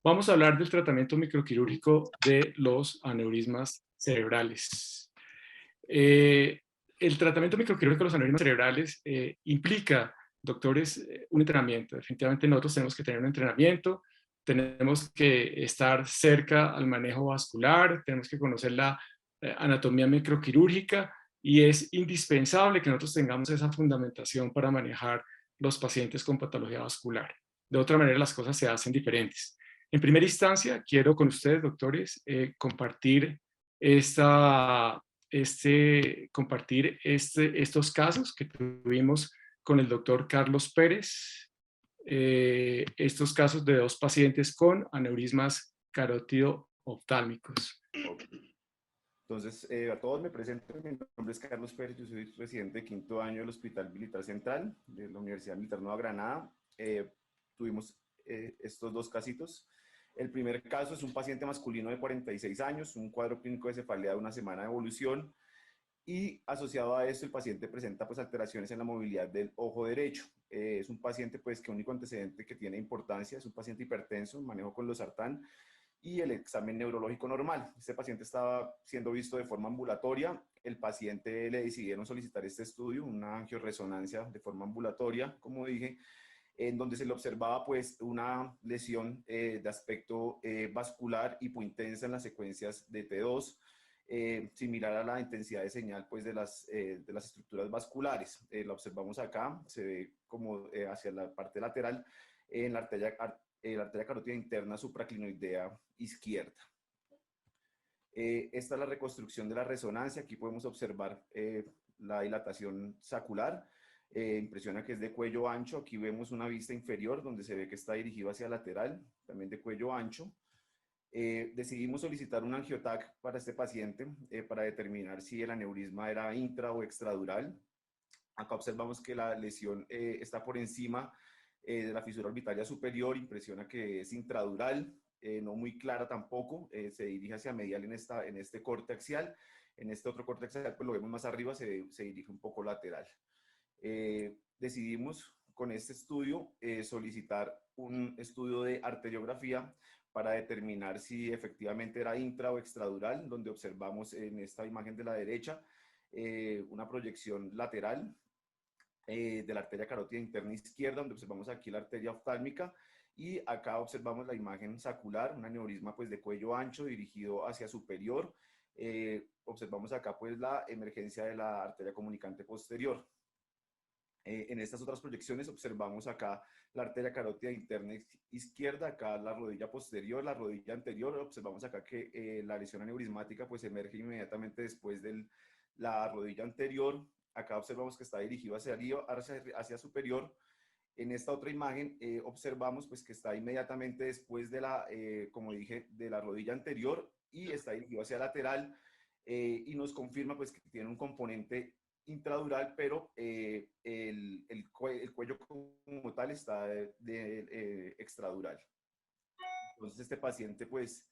Vamos a hablar del tratamiento microquirúrgico de los aneurismas cerebrales. Eh, el tratamiento microquirúrgico de los aneurismas cerebrales implica, doctores, un entrenamiento. Definitivamente nosotros tenemos que tener un entrenamiento, tenemos que estar cerca al manejo vascular, tenemos que conocer la anatomía microquirúrgica y es indispensable que nosotros tengamos esa fundamentación para manejar los pacientes con patología vascular. De otra manera, las cosas se hacen diferentes. En primera instancia, quiero con ustedes, doctores, compartir estos casos que tuvimos con el doctor Carlos Pérez, estos casos de dos pacientes con aneurismas carótido oftálmicos. Ok. Entonces, a todos me presento, mi nombre es Carlos Pérez, yo soy residente de quinto año del Hospital Militar Central de la Universidad Militar Nueva Granada. Tuvimos estos dos casitos. El primer caso es un paciente masculino de 46 años, un cuadro clínico de cefalea de una semana de evolución y asociado a esto el paciente presenta pues alteraciones en la movilidad del ojo derecho. Es un paciente pues que único antecedente que tiene importancia, es un paciente hipertenso, manejo con losartán y el examen neurológico normal. Este paciente estaba siendo visto de forma ambulatoria. El paciente le decidieron solicitar este estudio, una angioresonancia de forma ambulatoria, como dije, en donde se le observaba pues una lesión de aspecto vascular hipointensa en las secuencias de T2, similar a la intensidad de señal pues de las estructuras vasculares. La observamos acá, se ve como hacia la parte lateral en la arteria carótida interna supraclinoidea izquierda. Esta es la reconstrucción de la resonancia. Aquí podemos observar la dilatación sacular. Impresiona que es de cuello ancho. Aquí vemos una vista inferior donde se ve que está dirigido hacia lateral, también de cuello ancho. Decidimos solicitar un angiotac para este paciente para determinar si el aneurisma era intra o extradural. Acá observamos que la lesión está por encima de la fisura orbitaria superior, impresiona que es intradural, no muy clara tampoco, se dirige hacia medial en este corte axial, en este otro corte axial pues lo vemos más arriba, se dirige un poco lateral. Decidimos con este estudio solicitar un estudio de arteriografía para determinar si efectivamente era intra o extradural, donde observamos en esta imagen de la derecha una proyección lateral de la arteria carótida interna izquierda, donde observamos aquí la arteria oftálmica, y acá observamos la imagen sacular, un aneurisma pues de cuello ancho dirigido hacia superior. Observamos acá pues la emergencia de la arteria comunicante posterior. En estas otras proyecciones observamos acá la arteria carótida interna izquierda, acá la rodilla posterior, la rodilla anterior. Observamos acá que la lesión aneurismática pues emerge inmediatamente después de la rodilla anterior. Acá observamos que está dirigido hacia arriba, hacia superior. En esta otra imagen observamos pues que está inmediatamente después de como dije, de la rodilla anterior y está dirigido hacia lateral y nos confirma pues que tiene un componente intradural, pero el cuello como tal está extradural. Entonces este paciente pues,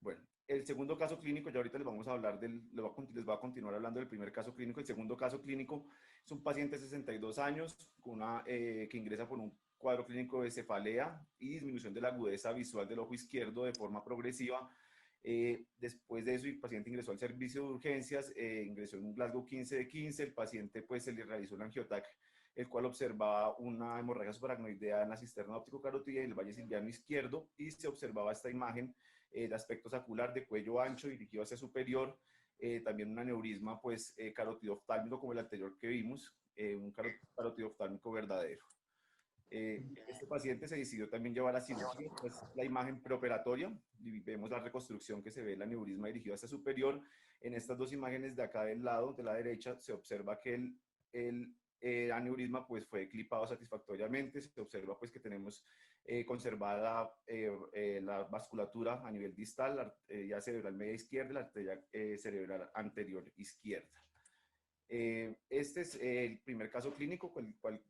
bueno, el segundo caso clínico, ya ahorita les vamos a hablar les voy a continuar hablando del primer caso clínico. El segundo caso clínico es un paciente de 62 años que ingresa por un cuadro clínico de cefalea y disminución de la agudeza visual del ojo izquierdo de forma progresiva. Después de eso, el paciente ingresó al servicio de urgencias, ingresó en un Glasgow 15 de 15, el paciente pues se le realizó un angiotac, el cual observaba una hemorragia subaracnoidea en la cisterna óptico-carótida y el valle silviano izquierdo, y se observaba esta imagen de aspecto sacular de cuello ancho dirigido hacia superior, también un aneurisma pues carótido oftálmico como el anterior que vimos, un carótido oftálmico verdadero. Este paciente se decidió también llevar a cirugía, pues la imagen preoperatoria, y vemos la reconstrucción que se ve el aneurisma dirigido hacia superior. En estas dos imágenes de acá del lado, de la derecha, se observa que el aneurisma pues fue clipado satisfactoriamente, se observa pues que tenemos conservada la vasculatura a nivel distal, la arteria cerebral media izquierda y la arteria cerebral anterior izquierda. Este es el primer caso clínico con el cual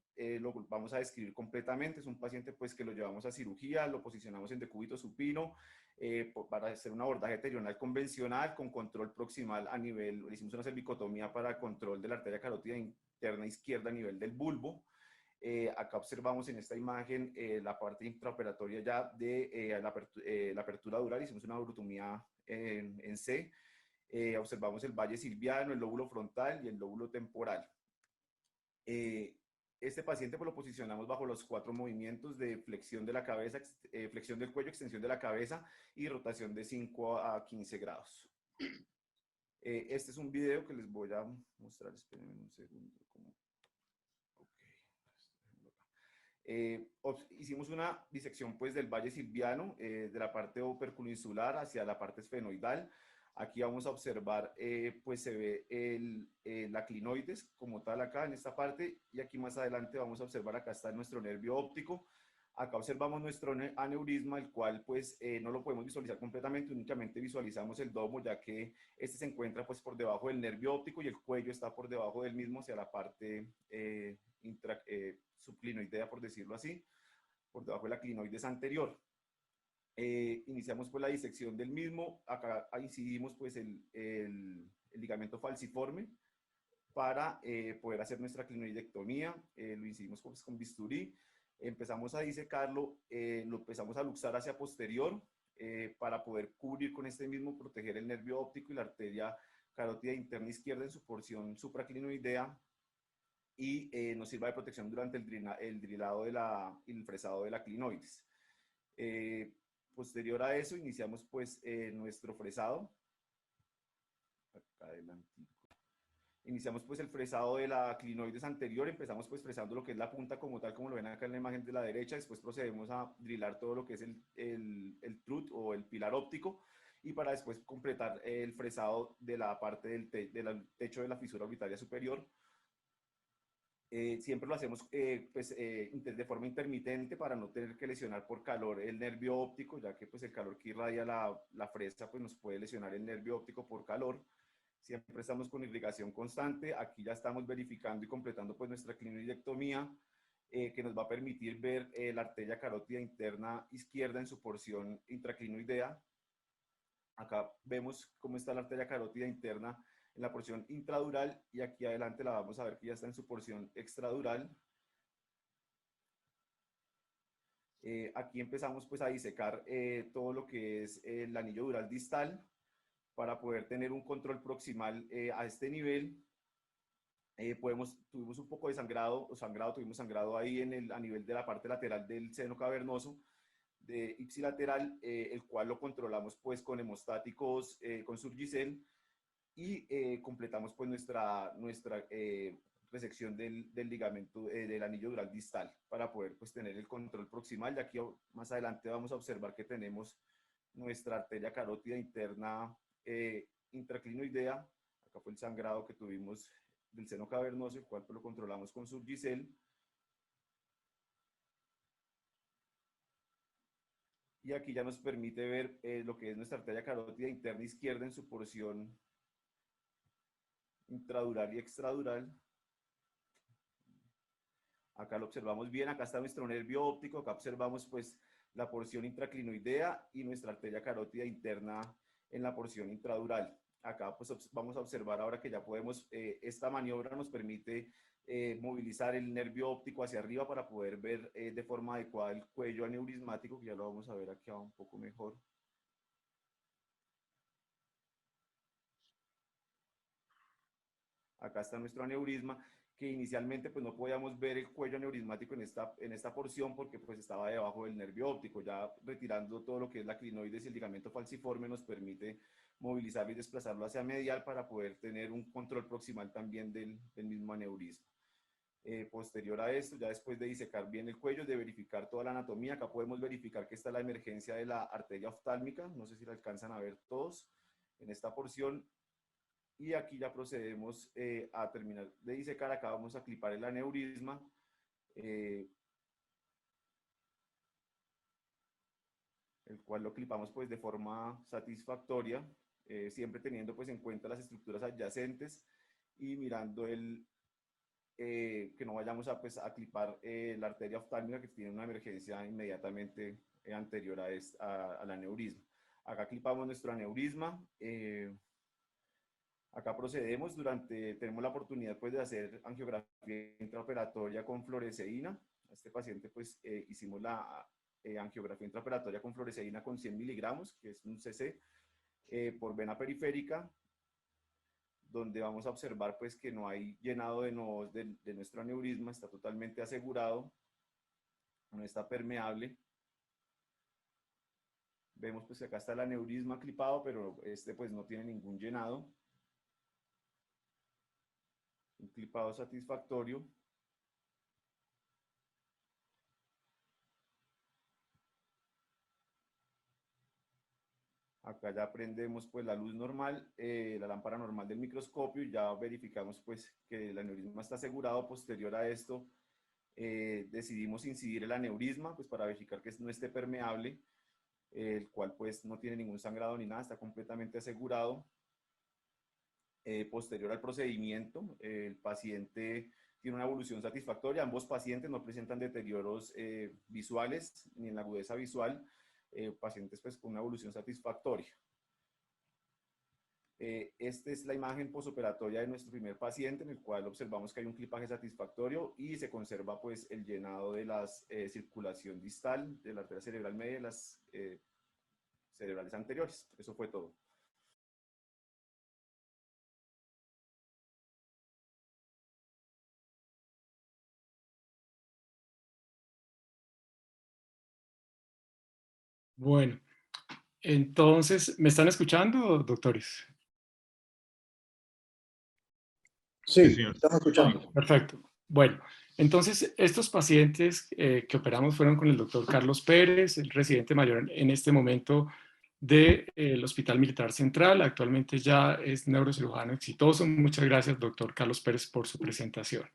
lo vamos a describir completamente. Es un paciente pues que lo llevamos a cirugía, lo posicionamos en decúbito supino para hacer un abordaje terional convencional con control proximal a nivel, le hicimos una cervicotomía para control de la arteria carótida interna izquierda a nivel del bulbo. Acá observamos en esta imagen la parte intraoperatoria ya de la apertura dural. Hicimos una urotomía en C. Observamos el valle silviano, el lóbulo frontal y el lóbulo temporal. Este paciente pues, lo posicionamos bajo los 4 movimientos de flexión de la cabeza, flexión del cuello, extensión de la cabeza y rotación de 5 a 15 grados. Este es un video que les voy a mostrar, espérenme un segundo. Hicimos una disección pues, del valle silviano, de la parte operculoinsular hacia la parte esfenoidal. Aquí vamos a observar, pues se ve la clinoides como tal acá en esta parte, y aquí más adelante vamos a observar, acá está nuestro nervio óptico. Acá observamos nuestro aneurisma, el cual pues no lo podemos visualizar completamente, únicamente visualizamos el domo, ya que este se encuentra pues por debajo del nervio óptico y el cuello está por debajo del mismo hacia la parte subclinoidea, por decirlo así, por debajo de la clinoides anterior. Iniciamos pues la disección del mismo, acá incidimos pues el ligamento falciforme para poder hacer nuestra clinoidectomía, lo incidimos pues, con bisturí, empezamos a disecarlo, lo empezamos a luxar hacia posterior para poder cubrir con este mismo, proteger el nervio óptico y la arteria carótida interna izquierda en su porción supraclinoidea, y nos sirva de protección durante el drilado el fresado de la clinoides. Posterior a eso, iniciamos pues nuestro fresado. Acá adelantico. Iniciamos pues el fresado de la clinoides anterior, empezamos pues fresando lo que es la punta como tal, como lo ven acá en la imagen de la derecha, después procedemos a drilar todo lo que es el trut o el pilar óptico, y para después completar el fresado de la parte del techo de la fisura orbitaria superior. Siempre lo hacemos de forma intermitente para no tener que lesionar por calor el nervio óptico, ya que pues, el calor que irradia la fresa pues, nos puede lesionar el nervio óptico por calor. Siempre estamos con irrigación constante. Aquí ya estamos verificando y completando pues, nuestra clinoidectomía, que nos va a permitir ver la arteria carótida interna izquierda en su porción intraclinoidea. Acá vemos cómo está la arteria carótida interna en la porción intradural, y aquí adelante la vamos a ver que ya está en su porción extradural. Aquí empezamos pues a disecar todo lo que es el anillo dural distal para poder tener un control proximal a este nivel. Tuvimos un poco de tuvimos sangrado ahí a nivel de la parte lateral del seno cavernoso de ipsilateral, el cual lo controlamos pues con hemostáticos, con Surgicel, y completamos pues nuestra resección del ligamento del anillo dural distal para poder pues tener el control proximal. Y aquí más adelante vamos a observar que tenemos nuestra arteria carótida interna intraclinoidea. Acá fue el sangrado que tuvimos del seno cavernoso, el cual pues, lo controlamos con Surgicel. Y aquí ya nos permite ver lo que es nuestra arteria carótida interna izquierda en su porción intradural y extradural. Acá lo observamos bien, acá está nuestro nervio óptico, acá observamos pues la porción intraclinoidea y nuestra arteria carótida interna en la porción intradural. Acá pues vamos a observar ahora que ya podemos, esta maniobra nos permite movilizar el nervio óptico hacia arriba para poder ver de forma adecuada el cuello aneurismático, que ya lo vamos a ver aquí un poco mejor. Acá está nuestro aneurisma, que inicialmente pues no podíamos ver el cuello aneurismático en esta porción porque pues estaba debajo del nervio óptico. Ya retirando todo lo que es la clinoides y el ligamento falciforme nos permite movilizarlo y desplazarlo hacia medial para poder tener un control proximal también del mismo aneurisma. Posterior a esto, ya después de disecar bien el cuello, de verificar toda la anatomía, acá podemos verificar que está la emergencia de la arteria oftálmica, no sé si la alcanzan a ver todos en esta porción. Y aquí ya procedemos a terminar de disecar. Acá vamos a clipar el aneurisma. El cual lo clipamos pues de forma satisfactoria, siempre teniendo pues en cuenta las estructuras adyacentes y mirando que no vayamos a, pues, a clipar la arteria oftálmica que tiene una emergencia inmediatamente anterior al aneurisma. Acá clipamos nuestro aneurisma. Acá procedemos, tenemos la oportunidad pues de hacer angiografía intraoperatoria con fluoresceína. A este paciente pues hicimos la angiografía intraoperatoria con fluoresceína con 100 miligramos, que es un cc, por vena periférica, donde vamos a observar pues que no hay llenado de nuestro aneurisma, está totalmente asegurado, no está permeable. Vemos pues que acá está el aneurisma clipado, pero este pues no tiene ningún llenado. Un clipado satisfactorio. Acá ya prendemos pues la luz normal, la lámpara normal del microscopio, y ya verificamos pues que el aneurisma está asegurado. Posterior a esto, decidimos incidir el aneurisma pues para verificar que no esté permeable, el cual pues no tiene ningún sangrado ni nada, está completamente asegurado. Posterior al procedimiento, el paciente tiene una evolución satisfactoria. Ambos pacientes no presentan deterioros visuales ni en la agudeza visual. Pacientes pues con una evolución satisfactoria. Esta es la imagen posoperatoria de nuestro primer paciente, en el cual observamos que hay un clipaje satisfactorio y se conserva pues el llenado de la circulación distal de la arteria cerebral media y de las cerebrales anteriores. Eso fue todo. Bueno, entonces, ¿me están escuchando, doctores? Sí, señor. Estamos escuchando. Perfecto. Bueno, entonces estos pacientes que operamos fueron con el doctor Carlos Pérez, el residente mayor en este momento del Hospital Militar Central. Actualmente ya es neurocirujano exitoso. Muchas gracias, doctor Carlos Pérez, por su presentación.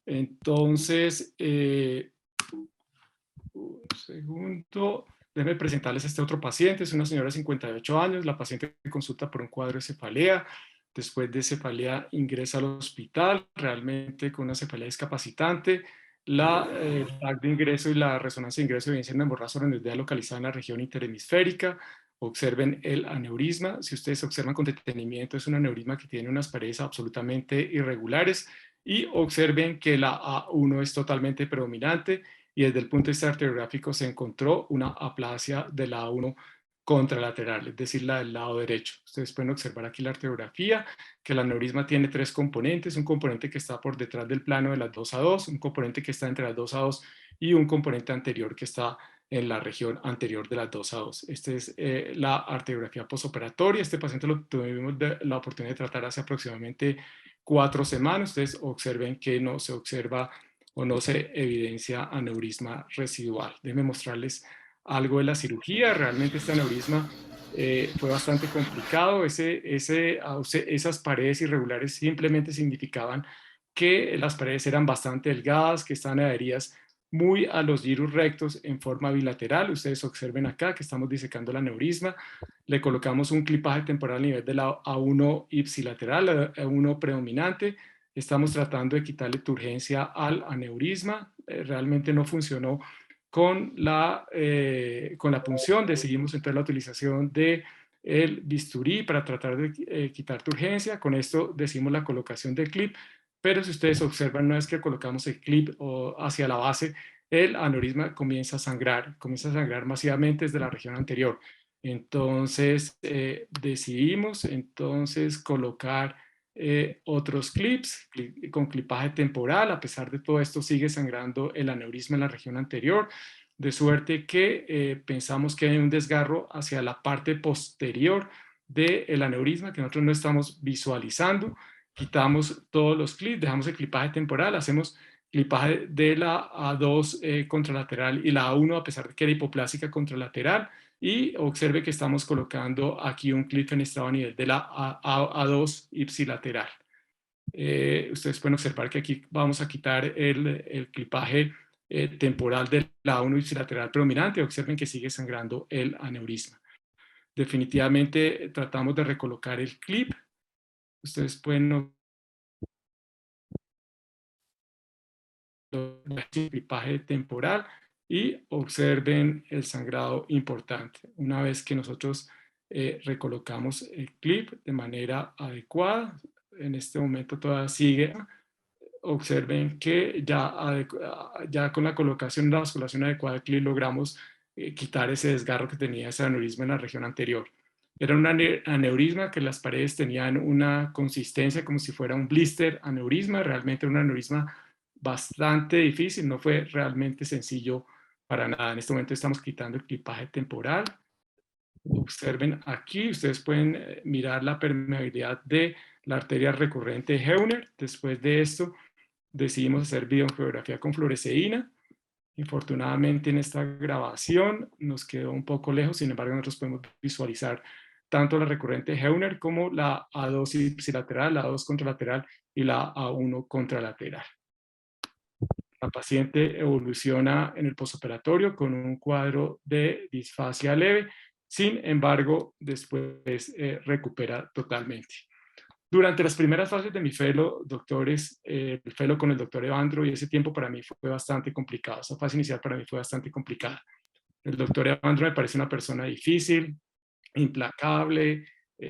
Entonces, un segundo. Déjenme presentarles a este otro paciente. Es una señora de 58 años. La paciente consulta por un cuadro de cefalea. Después de cefalea ingresa al hospital, realmente con una cefalea discapacitante. El tag de ingreso y la resonancia de ingreso evidencian una hemorragia sorenoidea localizada en la región interhemisférica. Observen el aneurisma. Si ustedes observan con detenimiento, es un aneurisma que tiene unas paredes absolutamente irregulares. Y observen que la A1 es totalmente predominante y desde el punto de vista arteriográfico se encontró una aplasia de la A1 contralateral, es decir, la del lado derecho. Ustedes pueden observar aquí la arteriografía, que el aneurisma tiene tres componentes: un componente que está por detrás del plano de las 2A2, un componente que está entre las 2A2 y un componente anterior que está en la región anterior de las 2A2. Esta es la arteriografía posoperatoria. Este paciente lo tuvimos la oportunidad de tratar hace aproximadamente 4 semanas. Ustedes observen que no se observa o no se evidencia aneurisma residual. Déjenme mostrarles algo de la cirugía. Realmente este aneurisma fue bastante complicado. Esas paredes irregulares simplemente significaban que las paredes eran bastante delgadas, que estaban adheridas muy a los gyrus rectos en forma bilateral. Ustedes observen acá que estamos disecando el aneurisma. Le colocamos un clipaje temporal a nivel de la A1 ipsilateral, la A1 predominante. Estamos tratando de quitarle turgencia al aneurisma. Realmente no funcionó con la punción. Decidimos entonces la utilización de el bisturí para tratar de quitar turgencia. Con esto decimos la colocación del clip, pero si ustedes observan, una vez que colocamos el clip hacia la base, el aneurisma comienza a sangrar masivamente desde la región anterior. Entonces decidimos entonces colocar otros clips con clipaje temporal. A pesar de todo esto, sigue sangrando el aneurisma en la región anterior, de suerte que pensamos que hay un desgarro hacia la parte posterior del aneurisma que nosotros no estamos visualizando. Quitamos todos los clips, dejamos el clipaje temporal, hacemos clipaje de la A2 contralateral y la A1, a pesar de que era hipoplásica contralateral, y observe que estamos colocando aquí un clip fenestrado a nivel de la A2 ipsilateral. Ustedes pueden observar que aquí vamos a quitar el clipaje temporal de la A1 ipsilateral predominante. Observen que sigue sangrando el aneurisma. Definitivamente tratamos de recolocar el clip. Ustedes pueden el clipaje temporal y observen el sangrado importante. Una vez que nosotros recolocamos el clip de manera adecuada. En este momento todavía sigue. Observen que ya con la colocación y la basculación adecuada del clip logramos quitar ese desgarro que tenía ese aneurisma en la región anterior. Era un aneurisma que las paredes tenían una consistencia como si fuera un blister aneurisma, realmente un aneurisma bastante difícil, no fue realmente sencillo para nada. En este momento estamos quitando el clipaje temporal. Observen aquí, ustedes pueden mirar la permeabilidad de la arteria recurrente Heuner. Después de esto, decidimos hacer videoangiografía con fluoresceína. Infortunadamente en esta grabación nos quedó un poco lejos, sin embargo nosotros podemos visualizar tanto la recurrente Heuner como la A2 ipsilateral, la A2 contralateral y la A1 contralateral. La paciente evoluciona en el postoperatorio con un cuadro de disfasia leve, sin embargo después recupera totalmente. Durante las primeras fases de mi fellow, doctores, el fellow con el doctor Evandro, y ese tiempo para mí fue bastante complicado. Esa fase inicial para mí fue bastante complicada. El doctor Evandro me parece una persona difícil, implacable,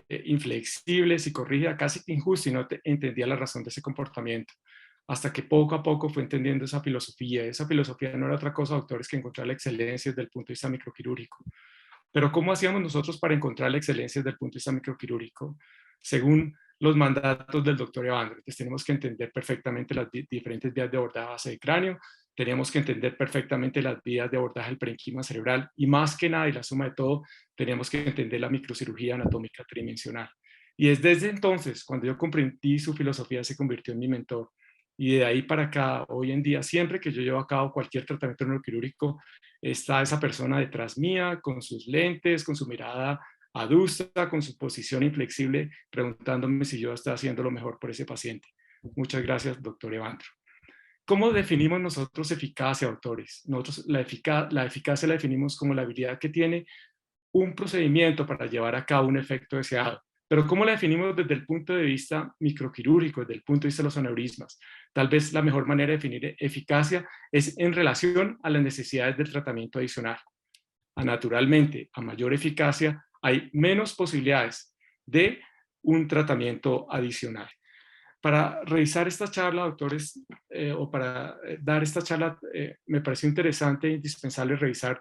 inflexible, psicorrígida, casi injusta, y no entendía la razón de ese comportamiento. Hasta que poco a poco fue entendiendo esa filosofía. Esa filosofía no era otra cosa, doctores, que encontrar la excelencia desde el punto de vista microquirúrgico. Pero ¿cómo hacíamos nosotros para encontrar la excelencia desde el punto de vista microquirúrgico? Según los mandatos del doctor Evandro. Entonces tenemos que entender perfectamente las diferentes vías de abordaje a base de cráneo, tenemos que entender perfectamente las vías de abordaje del parenquima cerebral y más que nada, y la suma de todo, tenemos que entender la microcirugía anatómica tridimensional. Y es desde entonces, cuando yo comprendí su filosofía, se convirtió en mi mentor. Y de ahí para acá, hoy en día, siempre que yo llevo a cabo cualquier tratamiento neuroquirúrgico, está esa persona detrás mía, con sus lentes, con su mirada adusta, con su posición inflexible, preguntándome si yo estoy haciendo lo mejor por ese paciente. Muchas gracias, doctor Evandro. ¿Cómo definimos nosotros eficacia, doctores? Nosotros la eficacia la definimos como la habilidad que tiene un procedimiento para llevar a cabo un efecto deseado. Pero ¿cómo la definimos desde el punto de vista microquirúrgico, desde el punto de vista de los aneurismas? Tal vez la mejor manera de definir eficacia es en relación a las necesidades del tratamiento adicional. Naturalmente, a mayor eficacia, hay menos posibilidades de un tratamiento adicional. Para revisar esta charla, doctores, o para dar esta charla, me pareció interesante e indispensable revisar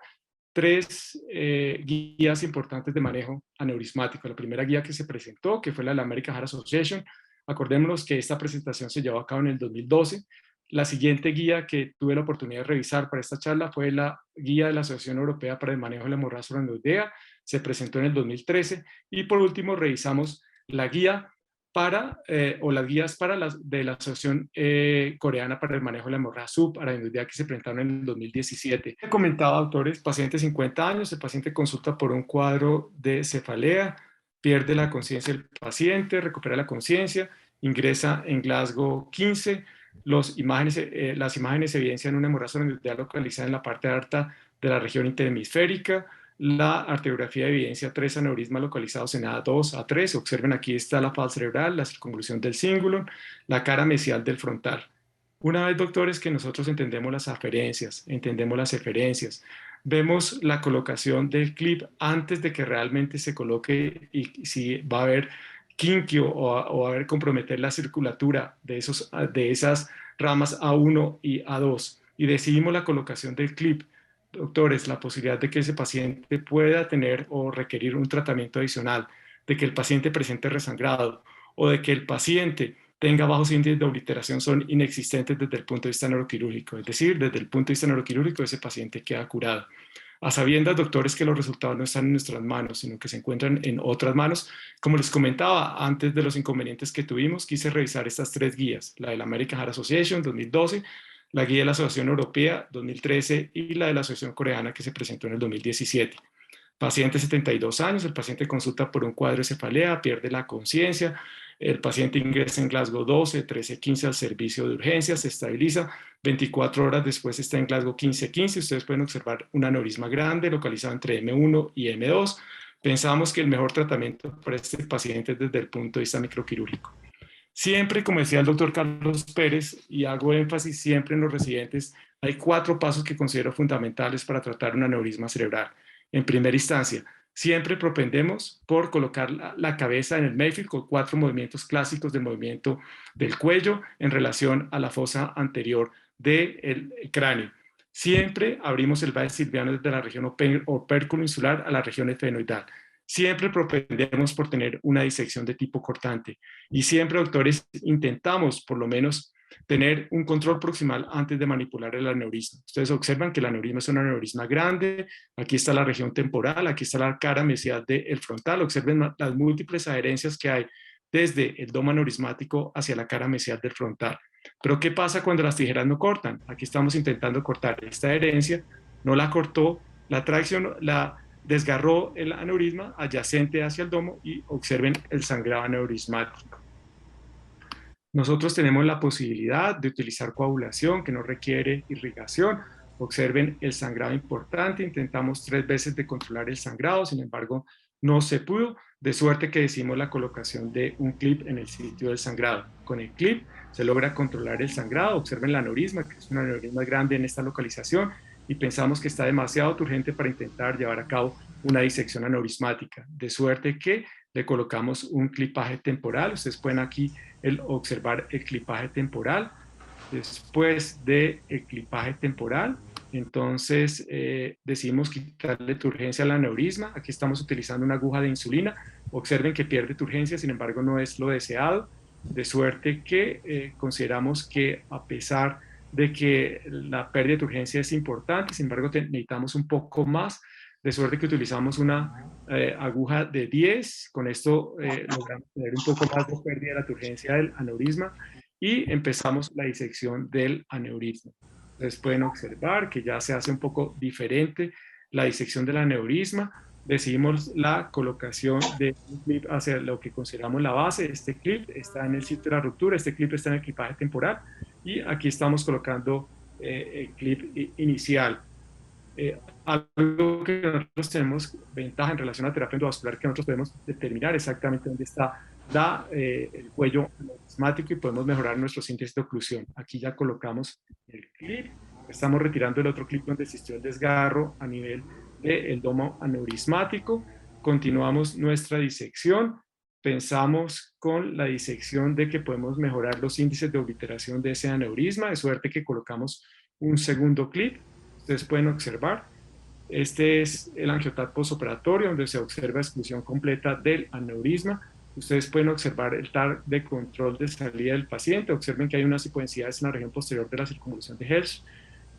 tres guías importantes de manejo aneurismático. La primera guía que se presentó, que fue la de la American Heart Association. Acordémonos que esta presentación se llevó a cabo en el 2012. La siguiente guía que tuve la oportunidad de revisar para esta charla fue la guía de la Asociación Europea para el Manejo de la Hemorragia Subaracnoidea, se presentó en el 2013, y por último revisamos la guía o las guías de la Asociación Coreana para el Manejo de la Hemorragia Subaracnoidea, que se presentaron en el 2017. He comentado, autores, paciente de 50 años, el paciente consulta por un cuadro de cefalea, pierde la conciencia del paciente, recupera la conciencia, ingresa en Glasgow 15, las imágenes evidencian una hemorragia subaracnoidea localizada en la parte alta de la región interhemisférica. La arteriografía evidencia 3 aneurismas localizados en A2, A3. Observen, aquí está la faz cerebral, la circunvolución del cingulum, la cara mesial del frontal. Una vez, doctores, que nosotros entendemos las aferencias, entendemos las eferencias, vemos la colocación del clip antes de que realmente se coloque y si va a haber quinquio o a haber comprometer la circulatura de esas ramas A1 y A2, y decidimos la colocación del clip, doctores, la posibilidad de que ese paciente pueda tener o requerir un tratamiento adicional, de que el paciente presente resangrado o de que el paciente tenga bajos índices de obliteración son inexistentes desde el punto de vista neuroquirúrgico, es decir, desde el punto de vista neuroquirúrgico ese paciente queda curado. A sabiendas, doctores, que los resultados no están en nuestras manos, sino que se encuentran en otras manos. Como les comentaba, antes de los inconvenientes que tuvimos, quise revisar estas tres guías, la de la American Heart Association 2012, la guía de la Asociación Europea 2013 y la de la Asociación Coreana que se presentó en el 2017. Paciente 72 años, el paciente consulta por un cuadro de cefalea, pierde la conciencia, el paciente ingresa en Glasgow 12, 13-15 al servicio de urgencias, se estabiliza, 24 horas después está en Glasgow 15-15, ustedes pueden observar un aneurisma grande localizado entre M1 y M2. Pensamos que el mejor tratamiento para este paciente es desde el punto de vista microquirúrgico. Siempre, como decía el doctor Carlos Pérez, y hago énfasis siempre en los residentes, hay 4 pasos que considero fundamentales para tratar un aneurisma cerebral. En primera instancia, siempre propendemos por colocar la cabeza en el Mayfield con 4 movimientos clásicos del movimiento del cuello en relación a la fosa anterior del cráneo. Siempre abrimos el valle silviano desde la región opérculo insular a la región efenoidal. Siempre propendemos por tener una disección de tipo cortante. Y siempre, doctores, intentamos por lo menos tener un control proximal antes de manipular el aneurisma. Ustedes observan que el aneurisma es un aneurisma grande. Aquí está la región temporal, aquí está la cara mesial del frontal. Observen las múltiples adherencias que hay desde el domo aneurismático hacia la cara mesial del frontal. Pero ¿qué pasa cuando las tijeras no cortan? Aquí estamos intentando cortar esta adherencia, no la cortó, la tracción, la desgarró el aneurisma adyacente hacia el domo y observen el sangrado aneurismático. Nosotros tenemos la posibilidad de utilizar coagulación que no requiere irrigación. Observen el sangrado importante, intentamos 3 veces de controlar el sangrado, sin embargo no se pudo, de suerte que decimos la colocación de un clip en el sitio del sangrado. Con el clip se logra controlar el sangrado, observen la aneurisma, que es un aneurisma grande en esta localización, y pensamos que está demasiado urgente para intentar llevar a cabo una disección aneurismática, de suerte que le colocamos un clipaje temporal. Ustedes pueden aquí observar el clipaje temporal. Después del clipaje temporal, entonces decidimos quitarle turgencia al aneurisma. Aquí estamos utilizando una aguja de insulina. Observen que pierde turgencia, sin embargo no es lo deseado, de suerte que consideramos que a pesar de que la pérdida de turgencia es importante, sin embargo necesitamos un poco más, de suerte que utilizamos una aguja de 10, con esto logramos tener un poco más de pérdida de la turgencia del aneurisma y empezamos la disección del aneurisma. Ustedes pueden observar que ya se hace un poco diferente la disección del aneurisma. Decidimos la colocación de un clip hacia lo que consideramos la base. Este clip está en el sitio de la ruptura, este clip está en el clipaje temporal y aquí estamos colocando el clip inicial. Algo que nosotros tenemos ventaja en relación a terapia endovascular, que nosotros podemos determinar exactamente dónde está el cuello aneurismático y podemos mejorar nuestro índices de oclusión. Aquí ya colocamos el clip, estamos retirando el otro clip donde existió el desgarro a nivel del domo aneurismático, continuamos nuestra disección, pensamos con la disección de que podemos mejorar los índices de obliteración de ese aneurisma, de suerte que colocamos un segundo clip. Ustedes pueden observar, este es el angioTAC postoperatorio, donde se observa exclusión completa del aneurisma. Ustedes pueden observar el TAC de control de salida del paciente. Observen que hay unas hipodensidades en la región posterior de la circunvolución de Hersh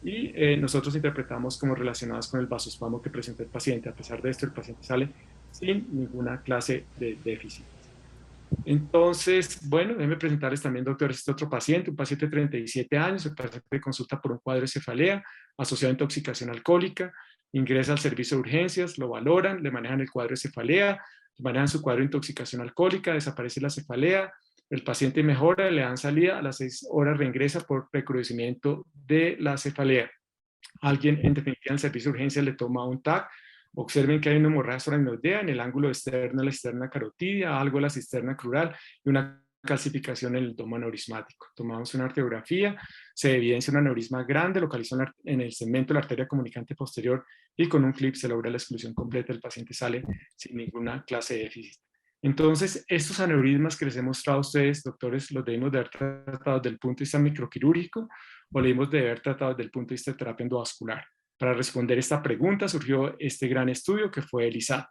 y nosotros interpretamos como relacionadas con el vasospasmo que presenta el paciente. A pesar de esto, el paciente sale sin ninguna clase de déficit. Entonces, bueno, déjenme presentarles también, doctores, este otro paciente, un paciente de 37 años, el paciente consulta por un cuadro de cefalea asociado a intoxicación alcohólica, ingresa al servicio de urgencias, lo valoran, le manejan el cuadro de cefalea, le manejan su cuadro de intoxicación alcohólica, desaparece la cefalea, el paciente mejora, le dan salida, a las 6 horas reingresa por recrudecimiento de la cefalea. Alguien, en definitiva, en el servicio de urgencias le toma un TAC. Observen que hay una hemorragia suraminoidea en el ángulo externo de la cisterna carotidia, algo de la cisterna crural y una calcificación en el domo aneurismático. Tomamos una arteriografía, se evidencia un aneurisma grande localizado en el segmento de la arteria comunicante posterior y con un clip se logra la exclusión completa. El paciente sale sin ninguna clase de déficit. Entonces, estos aneurismas que les he mostrado a ustedes, doctores, los debemos de haber tratado desde el punto de vista microquirúrgico o debemos de haber tratado desde el punto de vista de terapia endovascular. Para responder esta pregunta surgió este gran estudio que fue el ISAT.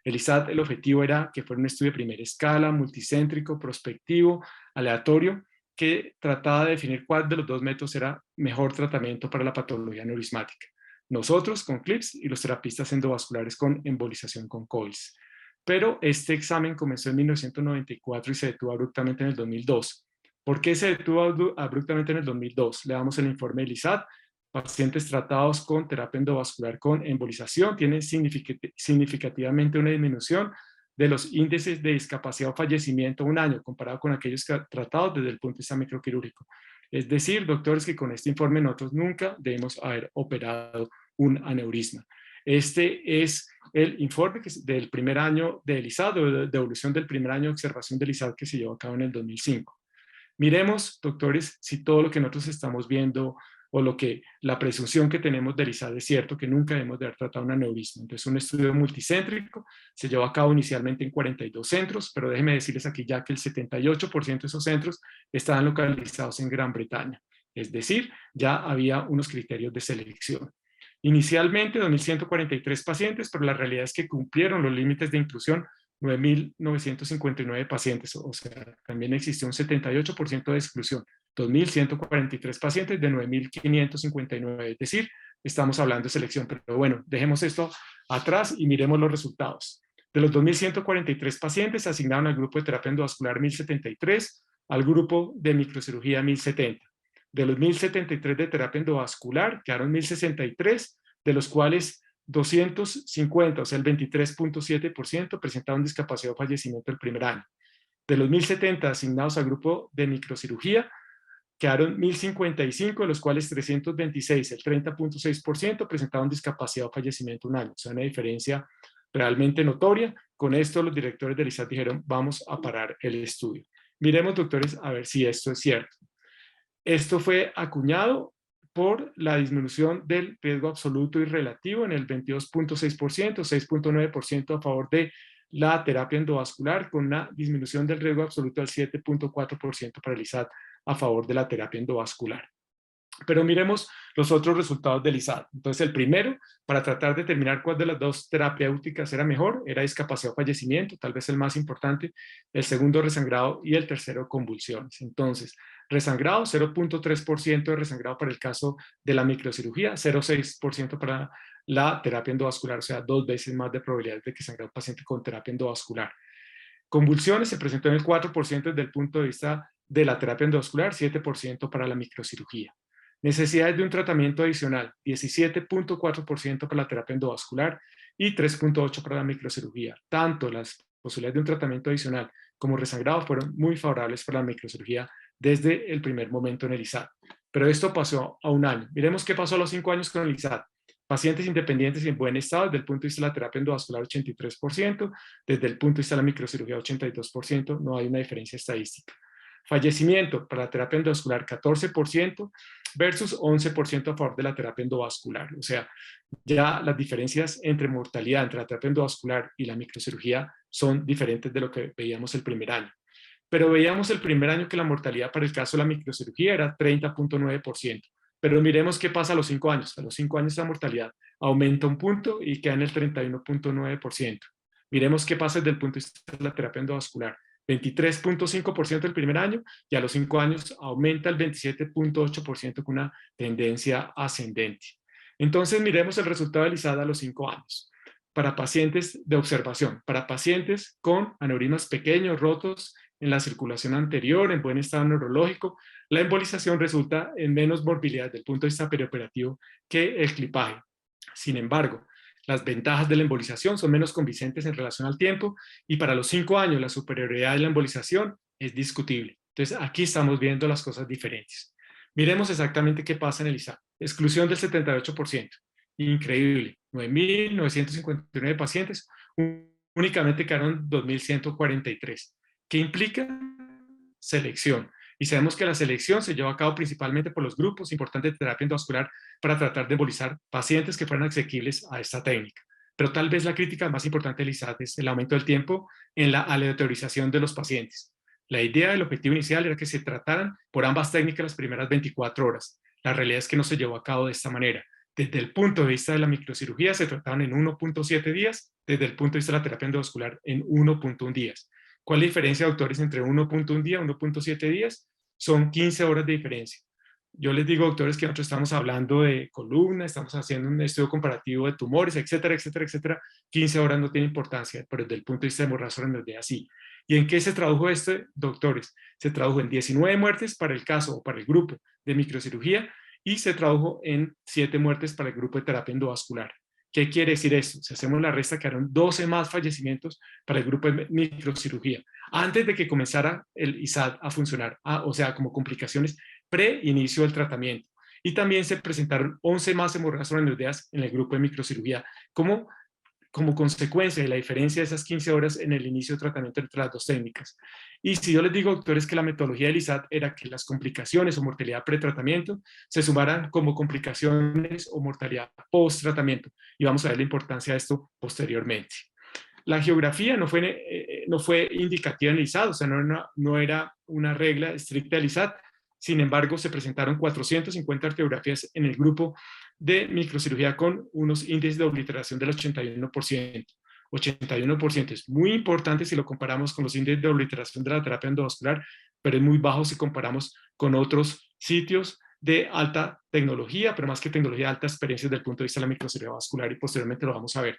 El ISAT, el objetivo era que fuera un estudio de primera escala, multicéntrico, prospectivo, aleatorio, que trataba de definir cuál de los 2 métodos era mejor tratamiento para la patología aneurismática. Nosotros con CLIPS y los terapistas endovasculares con embolización con coils. Pero este examen comenzó en 1994 y se detuvo abruptamente en el 2002. ¿Por qué se detuvo abruptamente en el 2002? Le damos el informe del ISAT. Pacientes tratados con terapia endovascular con embolización tienen significativamente una disminución de los índices de discapacidad o fallecimiento un año comparado con aquellos tratados desde el punto de vista microquirúrgico. Es decir, doctores, que con este informe nosotros nunca debemos haber operado un aneurisma. Este es el informe del primer año del ISAT, de evolución del primer año de observación del ISAT que se llevó a cabo en el 2005. Miremos, doctores, si todo lo que nosotros estamos viendo o la presunción que tenemos del ISAD es cierto, que nunca debemos de haber tratado un aneurisma. Entonces, un estudio multicéntrico se llevó a cabo inicialmente en 42 centros, pero déjenme decirles aquí ya que el 78% de esos centros estaban localizados en Gran Bretaña. Es decir, ya había unos criterios de selección. Inicialmente, 2.143 pacientes, pero la realidad es que cumplieron los límites de inclusión 9.959 pacientes, o sea, también existió un 78% de exclusión. 2.143 pacientes de 9.559, es decir, estamos hablando de selección, pero bueno, dejemos esto atrás y miremos los resultados. De los 2.143 pacientes asignaron al grupo de terapia endovascular 1.073, al grupo de microcirugía 1.070. De los 1.073 de terapia endovascular quedaron 1.063, de los cuales 250, o sea el 23.7%, presentaron discapacidad o fallecimiento el primer año. De los 1.070 asignados al grupo de microcirugía, quedaron 1.055, de los cuales 326, el 30.6%, presentaron discapacidad o fallecimiento un año. O sea, una diferencia realmente notoria. Con esto los directores del ISAT dijeron, vamos a parar el estudio. Miremos, doctores, a ver si esto es cierto. Esto fue acuñado por la disminución del riesgo absoluto y relativo en el 22.6%, 6.9% a favor de la terapia endovascular, con una disminución del riesgo absoluto del 7.4% para el ISAT a favor de la terapia endovascular. Pero miremos los otros resultados del ISAT. Entonces, el primero, para tratar de determinar cuál de las dos terapéuticas era mejor, era discapacidad o fallecimiento, tal vez el más importante. El segundo, resangrado, y el tercero, convulsiones. Entonces, resangrado, 0.3% de resangrado para el caso de la microcirugía, 0.6% para la terapia endovascular, o sea, 2 veces más de probabilidad de que sangre un paciente con terapia endovascular. Convulsiones se presentó en el 4% desde el punto de vista de la terapia endovascular, 7% para la microcirugía. Necesidades de un tratamiento adicional, 17.4% para la terapia endovascular y 3.8% para la microcirugía. Tanto las posibilidades de un tratamiento adicional como resangrado fueron muy favorables para la microcirugía desde el primer momento en el ISAT. Pero esto pasó a un año. Miremos qué pasó a los 5 años con el ISAT. Pacientes independientes y en buen estado, desde el punto de vista de la terapia endovascular, 83%, desde el punto de vista de la microcirugía, 82%, no hay una diferencia estadística. Fallecimiento para la terapia endovascular, 14% versus 11% a favor de la terapia endovascular. O sea, ya las diferencias entre mortalidad entre la terapia endovascular y la microcirugía son diferentes de lo que veíamos el primer año. Pero veíamos el primer año que la mortalidad para el caso de la microcirugía era 30.9%. Pero miremos qué pasa a los 5 años. A los 5 años la mortalidad aumenta un punto y queda en el 31.9%. Miremos qué pasa desde el punto de vista de la terapia endovascular. 23.5% el primer año y a los 5 años aumenta el 27.8% con una tendencia ascendente. Entonces miremos el resultado del ISAD a los 5 años. Para pacientes de observación, para pacientes con aneurismas pequeños, rotos en la circulación anterior, en buen estado neurológico, la embolización resulta en menos morbilidad desde el punto de vista perioperativo que el clipaje. Sin embargo, las ventajas de la embolización son menos convincentes en relación al tiempo y para los 5 años la superioridad de la embolización es discutible. Entonces aquí estamos viendo las cosas diferentes. Miremos exactamente qué pasa en el ISAT. Exclusión del 78%. Increíble. 9.959 pacientes, únicamente quedaron 2.143. ¿Qué implica? Selección. Y sabemos que la selección se lleva a cabo principalmente por los grupos importantes de terapia endovascular para tratar de embolizar pacientes que fueran asequibles a esta técnica. Pero tal vez la crítica más importante del ISAT es el aumento del tiempo en la aleatorización de los pacientes. La idea del objetivo inicial era que se trataran por ambas técnicas las primeras 24 horas. La realidad es que no se llevó a cabo de esta manera. Desde el punto de vista de la microcirugía se trataban en 1.7 días, desde el punto de vista de la terapia endovascular en 1.1 días. ¿Cuál es la diferencia, doctores, entre 1.1 día y 1.7 días? Son 15 horas de diferencia. Yo les digo, doctores, que nosotros estamos hablando de columna, estamos haciendo un estudio comparativo de tumores, etcétera, etcétera, etcétera. 15 horas no tiene importancia, pero desde el punto de vista de hemorragia renal sí. ¿Y en qué se tradujo esto, doctores? Se tradujo en 19 muertes para el caso o para el grupo de microcirugía y se tradujo en 7 muertes para el grupo de terapia endovascular. ¿Qué quiere decir esto? Si hacemos la resta, quedaron 12 más fallecimientos para el grupo de microcirugía, antes de que comenzara el ISAT a funcionar, o sea, como complicaciones pre-inicio del tratamiento. Y también se presentaron 11 más hemorragias renal en el grupo de microcirugía, como como consecuencia de la diferencia de esas 15 horas en el inicio de tratamiento entre las dos técnicas. Y si yo les digo, doctores, que la metodología del ISAT era que las complicaciones o mortalidad pretratamiento se sumaran como complicaciones o mortalidad post-tratamiento. Y vamos a ver la importancia de esto posteriormente. La geografía no fue indicativa en el ISAT, o sea, no era una regla estricta del ISAT. Sin embargo, se presentaron 450 radiografías en el grupo de microcirugía con unos índices de obliteración del 81%. 81% es muy importante si lo comparamos con los índices de obliteración de la terapia endovascular, pero es muy bajo si comparamos con otros sitios de alta tecnología, pero más que tecnología, alta experiencia desde el punto de vista de la microcirugía vascular, y posteriormente lo vamos a ver.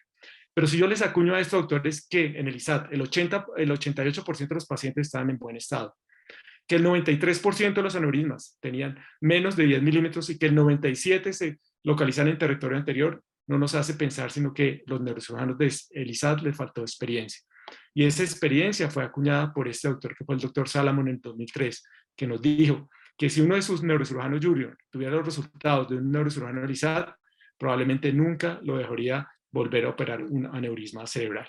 Pero si yo les acuño a esto, doctores, que en el ISAT el 88% de los pacientes estaban en buen estado, que el 93% de los aneurismas tenían menos de 10 milímetros y que el 97% se localizan en territorio anterior, no nos hace pensar sino que los neurocirujanos del ISAT les faltó experiencia. Y esa experiencia fue acuñada por este doctor, que fue el doctor Salamon en 2003, que nos dijo que si uno de sus neurocirujanos junior tuviera los resultados de un neurocirujano del ISAT, probablemente nunca lo dejaría volver a operar un aneurisma cerebral.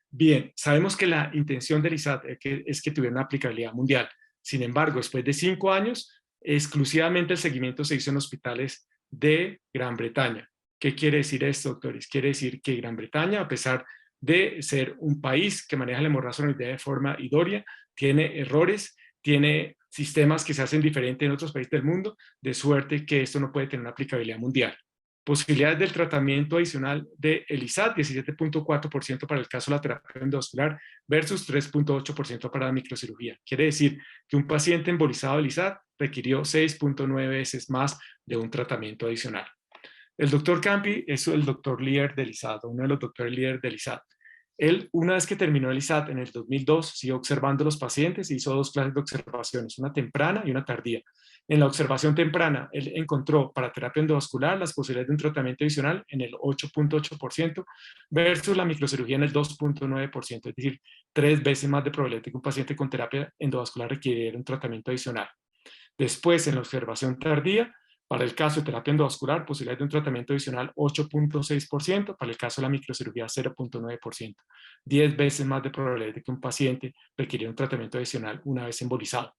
Bien, sabemos que la intención del ISAT es que tuviera una aplicabilidad mundial. Sin embargo, después de 5 años, exclusivamente el seguimiento se hizo en hospitales de Gran Bretaña. ¿Qué quiere decir esto, doctores? Quiere decir que Gran Bretaña, a pesar de ser un país que maneja la hemorragia de forma idónea, tiene errores, tiene sistemas que se hacen diferentes en otros países del mundo, de suerte que esto no puede tener una aplicabilidad mundial. Posibilidades del tratamiento adicional de ISAT, 17.4% para el caso de la terapia endovascular versus 3.8% para la microcirugía. Quiere decir que un paciente embolizado del ISAT requirió 6.9 veces más de un tratamiento adicional. El doctor Campi es el doctor líder del ISAT, uno de los doctores líderes del ISAT. Él, una vez que terminó el ISAT en el 2002, siguió observando a los pacientes y hizo 2 clases de observaciones, una temprana y una tardía. En la observación temprana, él encontró para terapia endovascular las posibilidades de un tratamiento adicional en el 8.8% versus la microcirugía en el 2.9%, es decir, 3 veces más de probabilidad de que un paciente con terapia endovascular requiriera un tratamiento adicional. Después, en la observación tardía, para el caso de terapia endovascular, posibilidad de un tratamiento adicional 8.6%, para el caso de la microcirugía 0.9%. 10 veces más de probabilidad de que un paciente requiriera un tratamiento adicional una vez embolizado.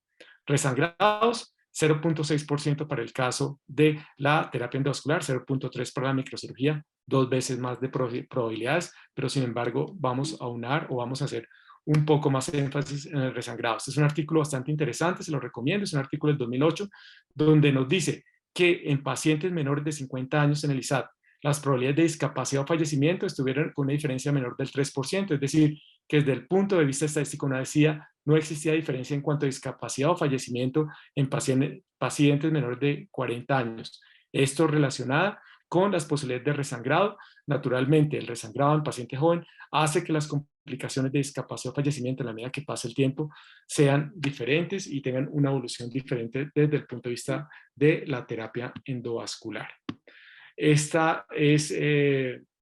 Resangrados, 0.6% para el caso de la terapia endovascular, 0.3% para la microcirugía, 2 veces más de probabilidades, pero sin embargo vamos a aunar o vamos a hacer un poco más énfasis en el resangrado. Este es un artículo bastante interesante, se lo recomiendo, es un artículo del 2008, donde nos dice que en pacientes menores de 50 años en el ISAT, las probabilidades de discapacidad o fallecimiento estuvieron con una diferencia menor del 3%, es decir, que desde el punto de vista estadístico no existía diferencia en cuanto a discapacidad o fallecimiento en pacientes menores de 40 años. Esto relacionado con las posibilidades de resangrado. Naturalmente, el resangrado en paciente joven hace que las complicaciones de discapacidad o fallecimiento en la medida que pasa el tiempo sean diferentes y tengan una evolución diferente desde el punto de vista de la terapia endovascular. Esta es,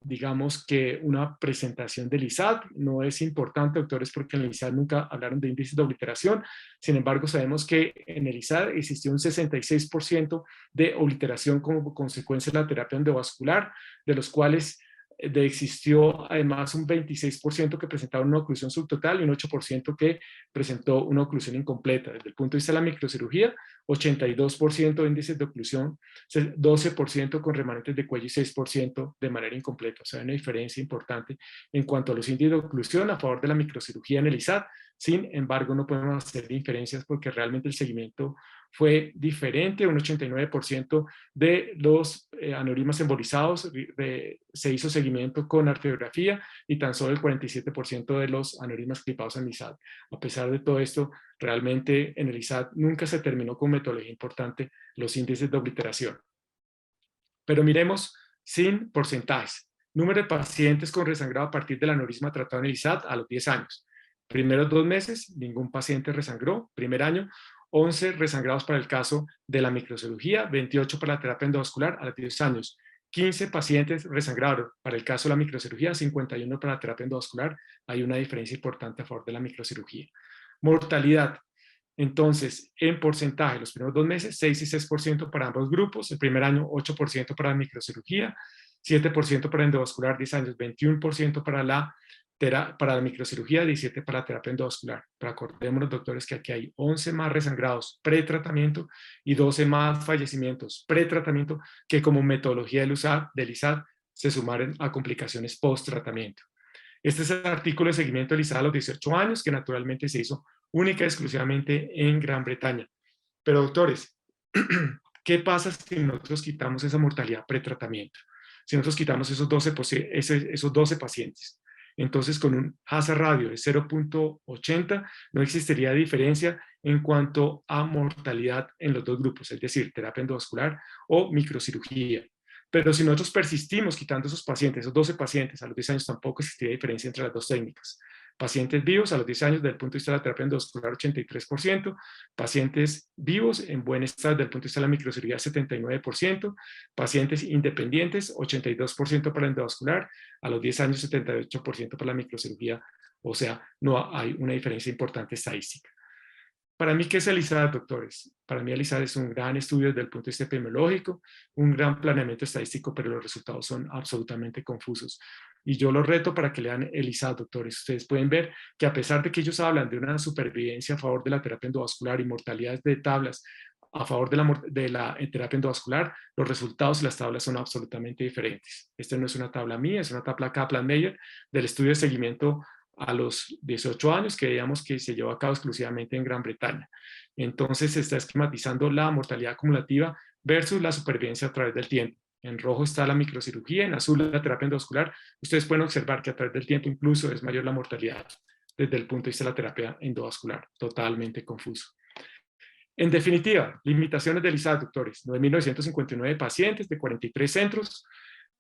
digamos que una presentación del ISAT. No es importante, doctores, porque en el ISAT nunca hablaron de índices de obliteración. Sin embargo, sabemos que en el ISAT existió un 66% de obliteración como consecuencia de la terapia endovascular, de los cuales existió además un 26% que presentaba una oclusión subtotal y un 8% que presentó una oclusión incompleta. Desde el punto de vista de la microcirugía, 82% de índices de oclusión, 12% con remanentes de cuello y 6% de manera incompleta. O sea, hay una diferencia importante en cuanto a los índices de oclusión a favor de la microcirugía en el ISAT. Sin embargo, no podemos hacer diferencias porque realmente el seguimiento fue diferente. Un 89% de los aneurismas embolizados se hizo seguimiento con arteriografía y tan solo el 47% de los aneurismas clipados en el ISAT. A pesar de todo esto, realmente en el ISAT nunca se terminó con metodología importante los índices de obliteración. Pero miremos sin porcentajes. Número de pacientes con resangrado a partir del aneurisma tratado en el ISAT a los 10 años. Primeros 2 meses, ningún paciente resangró. Primer año, 11 resangrados para el caso de la microcirugía, 28 para la terapia endovascular a los 10 años. 15 pacientes resangraron para el caso de la microcirugía, 51 para la terapia endovascular. Hay una diferencia importante a favor de la microcirugía. Mortalidad. Entonces, en porcentaje, los primeros 2 meses, 6 y 6% para ambos grupos. El primer año, 8% para la microcirugía. 7% para endovascular, 10 años, 21% para la microcirugía, 17% para la terapia endovascular. Pero acordémonos, doctores, que aquí hay 11 más resangrados pre-tratamiento y 12 más fallecimientos pre-tratamiento que como metodología del ISAD se sumaron a complicaciones post-tratamiento. Este es el artículo de seguimiento del ISAD a los 18 años, que naturalmente se hizo única y exclusivamente en Gran Bretaña. Pero, doctores, ¿qué pasa si nosotros quitamos esa mortalidad pretratamiento? Si nosotros quitamos esos 12 pacientes, entonces con un hazard radio de 0.80 no existiría diferencia en cuanto a mortalidad en los dos grupos, es decir, terapia endovascular o microcirugía. Pero si nosotros persistimos quitando esos pacientes, esos 12 pacientes, a los 10 años tampoco existiría diferencia entre las dos técnicas. Pacientes vivos a los 10 años desde el punto de vista de la terapia endovascular 83%, pacientes vivos en buen estado desde el punto de vista de la microcirugía 79%, pacientes independientes 82% para la endovascular, a los 10 años 78% para la microcirugía, o sea, no hay una diferencia importante estadística. Para mí, ¿qué es el ISAD, doctores? Para mí el ISAD es un gran estudio desde el punto de vista epidemiológico, un gran planeamiento estadístico, pero los resultados son absolutamente confusos. Y yo los reto para que lean el ISAD, doctores. Ustedes pueden ver que a pesar de que ellos hablan de una supervivencia a favor de la terapia endovascular y mortalidades de tablas a favor de la terapia endovascular, los resultados y las tablas son absolutamente diferentes. Esta no es una tabla mía, es una tabla Kaplan-Meier del estudio de seguimiento a los 18 años, que veíamos que se llevó a cabo exclusivamente en Gran Bretaña. Entonces se está esquematizando la mortalidad acumulativa versus la supervivencia a través del tiempo. En rojo está la microcirugía, en azul la terapia endovascular. Ustedes pueden observar que a través del tiempo incluso es mayor la mortalidad desde el punto de vista de la terapia endovascular. Totalmente confuso. En definitiva, limitaciones del ISAD, doctores. 9.959 pacientes de 43 centros.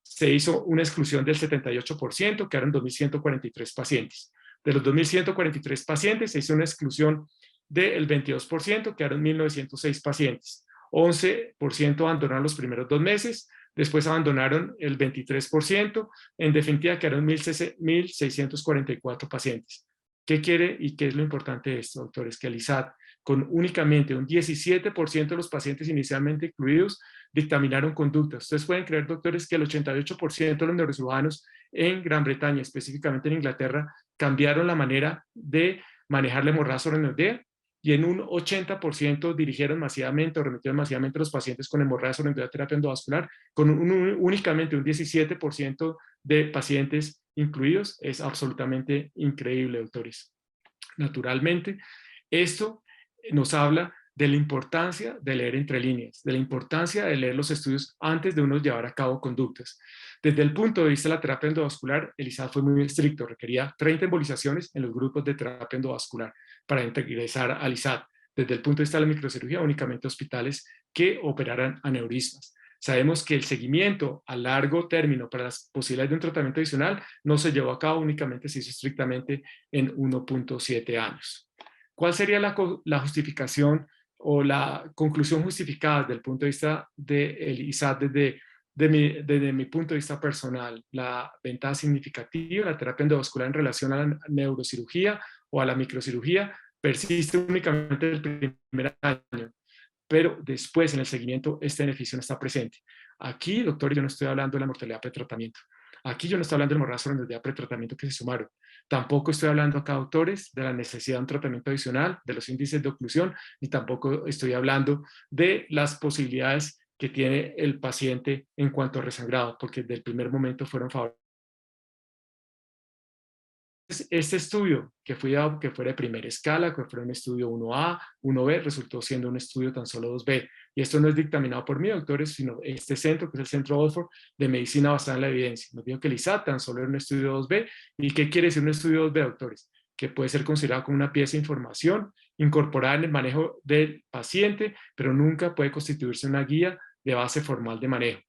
Se hizo una exclusión del 78%, quedaron 2.143 pacientes. De los 2.143 pacientes se hizo una exclusión del 22%, quedaron 1.906 pacientes. 11% abandonaron los primeros 2 meses, después abandonaron el 23%, en definitiva quedaron 1.644 pacientes. ¿Qué quiere y qué es lo importante de esto, doctores? Que el ISAD, con únicamente un 17% de los pacientes inicialmente incluidos, dictaminaron conductas. Ustedes pueden creer, doctores, que el 88% de los neurocirujanos en Gran Bretaña, específicamente en Inglaterra, cambiaron la manera de manejar la hemorragia sobreneoidea y en un 80% dirigieron masivamente o remitieron masivamente a los pacientes con hemorragia sobreneoidea a terapia endovascular, con únicamente un 17% de pacientes incluidos. Es absolutamente increíble, doctores. Naturalmente, esto nos habla de la importancia de leer entre líneas, de la importancia de leer los estudios antes de uno llevar a cabo conductas. Desde el punto de vista de la terapia endovascular, el ISAD fue muy estricto, requería 30 embolizaciones en los grupos de terapia endovascular para ingresar al ISAD. Desde el punto de vista de la microcirugía, únicamente hospitales que operaran aneurismas. Sabemos que el seguimiento a largo término para las posibilidades de un tratamiento adicional no se llevó a cabo, únicamente se hizo estrictamente en 1.7 años. ¿Cuál sería la justificación o la conclusión justificada desde el punto de vista del ISAD desde mi punto de vista personal? La ventaja significativa, la terapia endovascular en relación a la neurocirugía o a la microcirugía persiste únicamente el primer año, pero después en el seguimiento este beneficio no está presente. Aquí, doctor, yo no estoy hablando de la mortalidad pretratamiento. Aquí yo no estoy hablando del hemorragia sobreneoidea pretratamiento que se sumaron. Tampoco estoy hablando acá, doctores, de la necesidad de un tratamiento adicional, de los índices de oclusión, ni tampoco estoy hablando de las posibilidades que tiene el paciente en cuanto a resangrado, porque desde el primer momento fueron favorables. Este estudio que fue dado que fuera de primera escala, que fuera un estudio 1A, 1B, resultó siendo un estudio tan solo 2B. Y esto no es dictaminado por mí, doctores, sino este centro, que es el Centro Oxford de Medicina Basada en la Evidencia. Nos dijo que el ISAD tan solo era un estudio 2B. ¿Y qué quiere decir un estudio 2B, doctores? Que puede ser considerado como una pieza de información incorporada en el manejo del paciente, pero nunca puede constituirse una guía de base formal de manejo.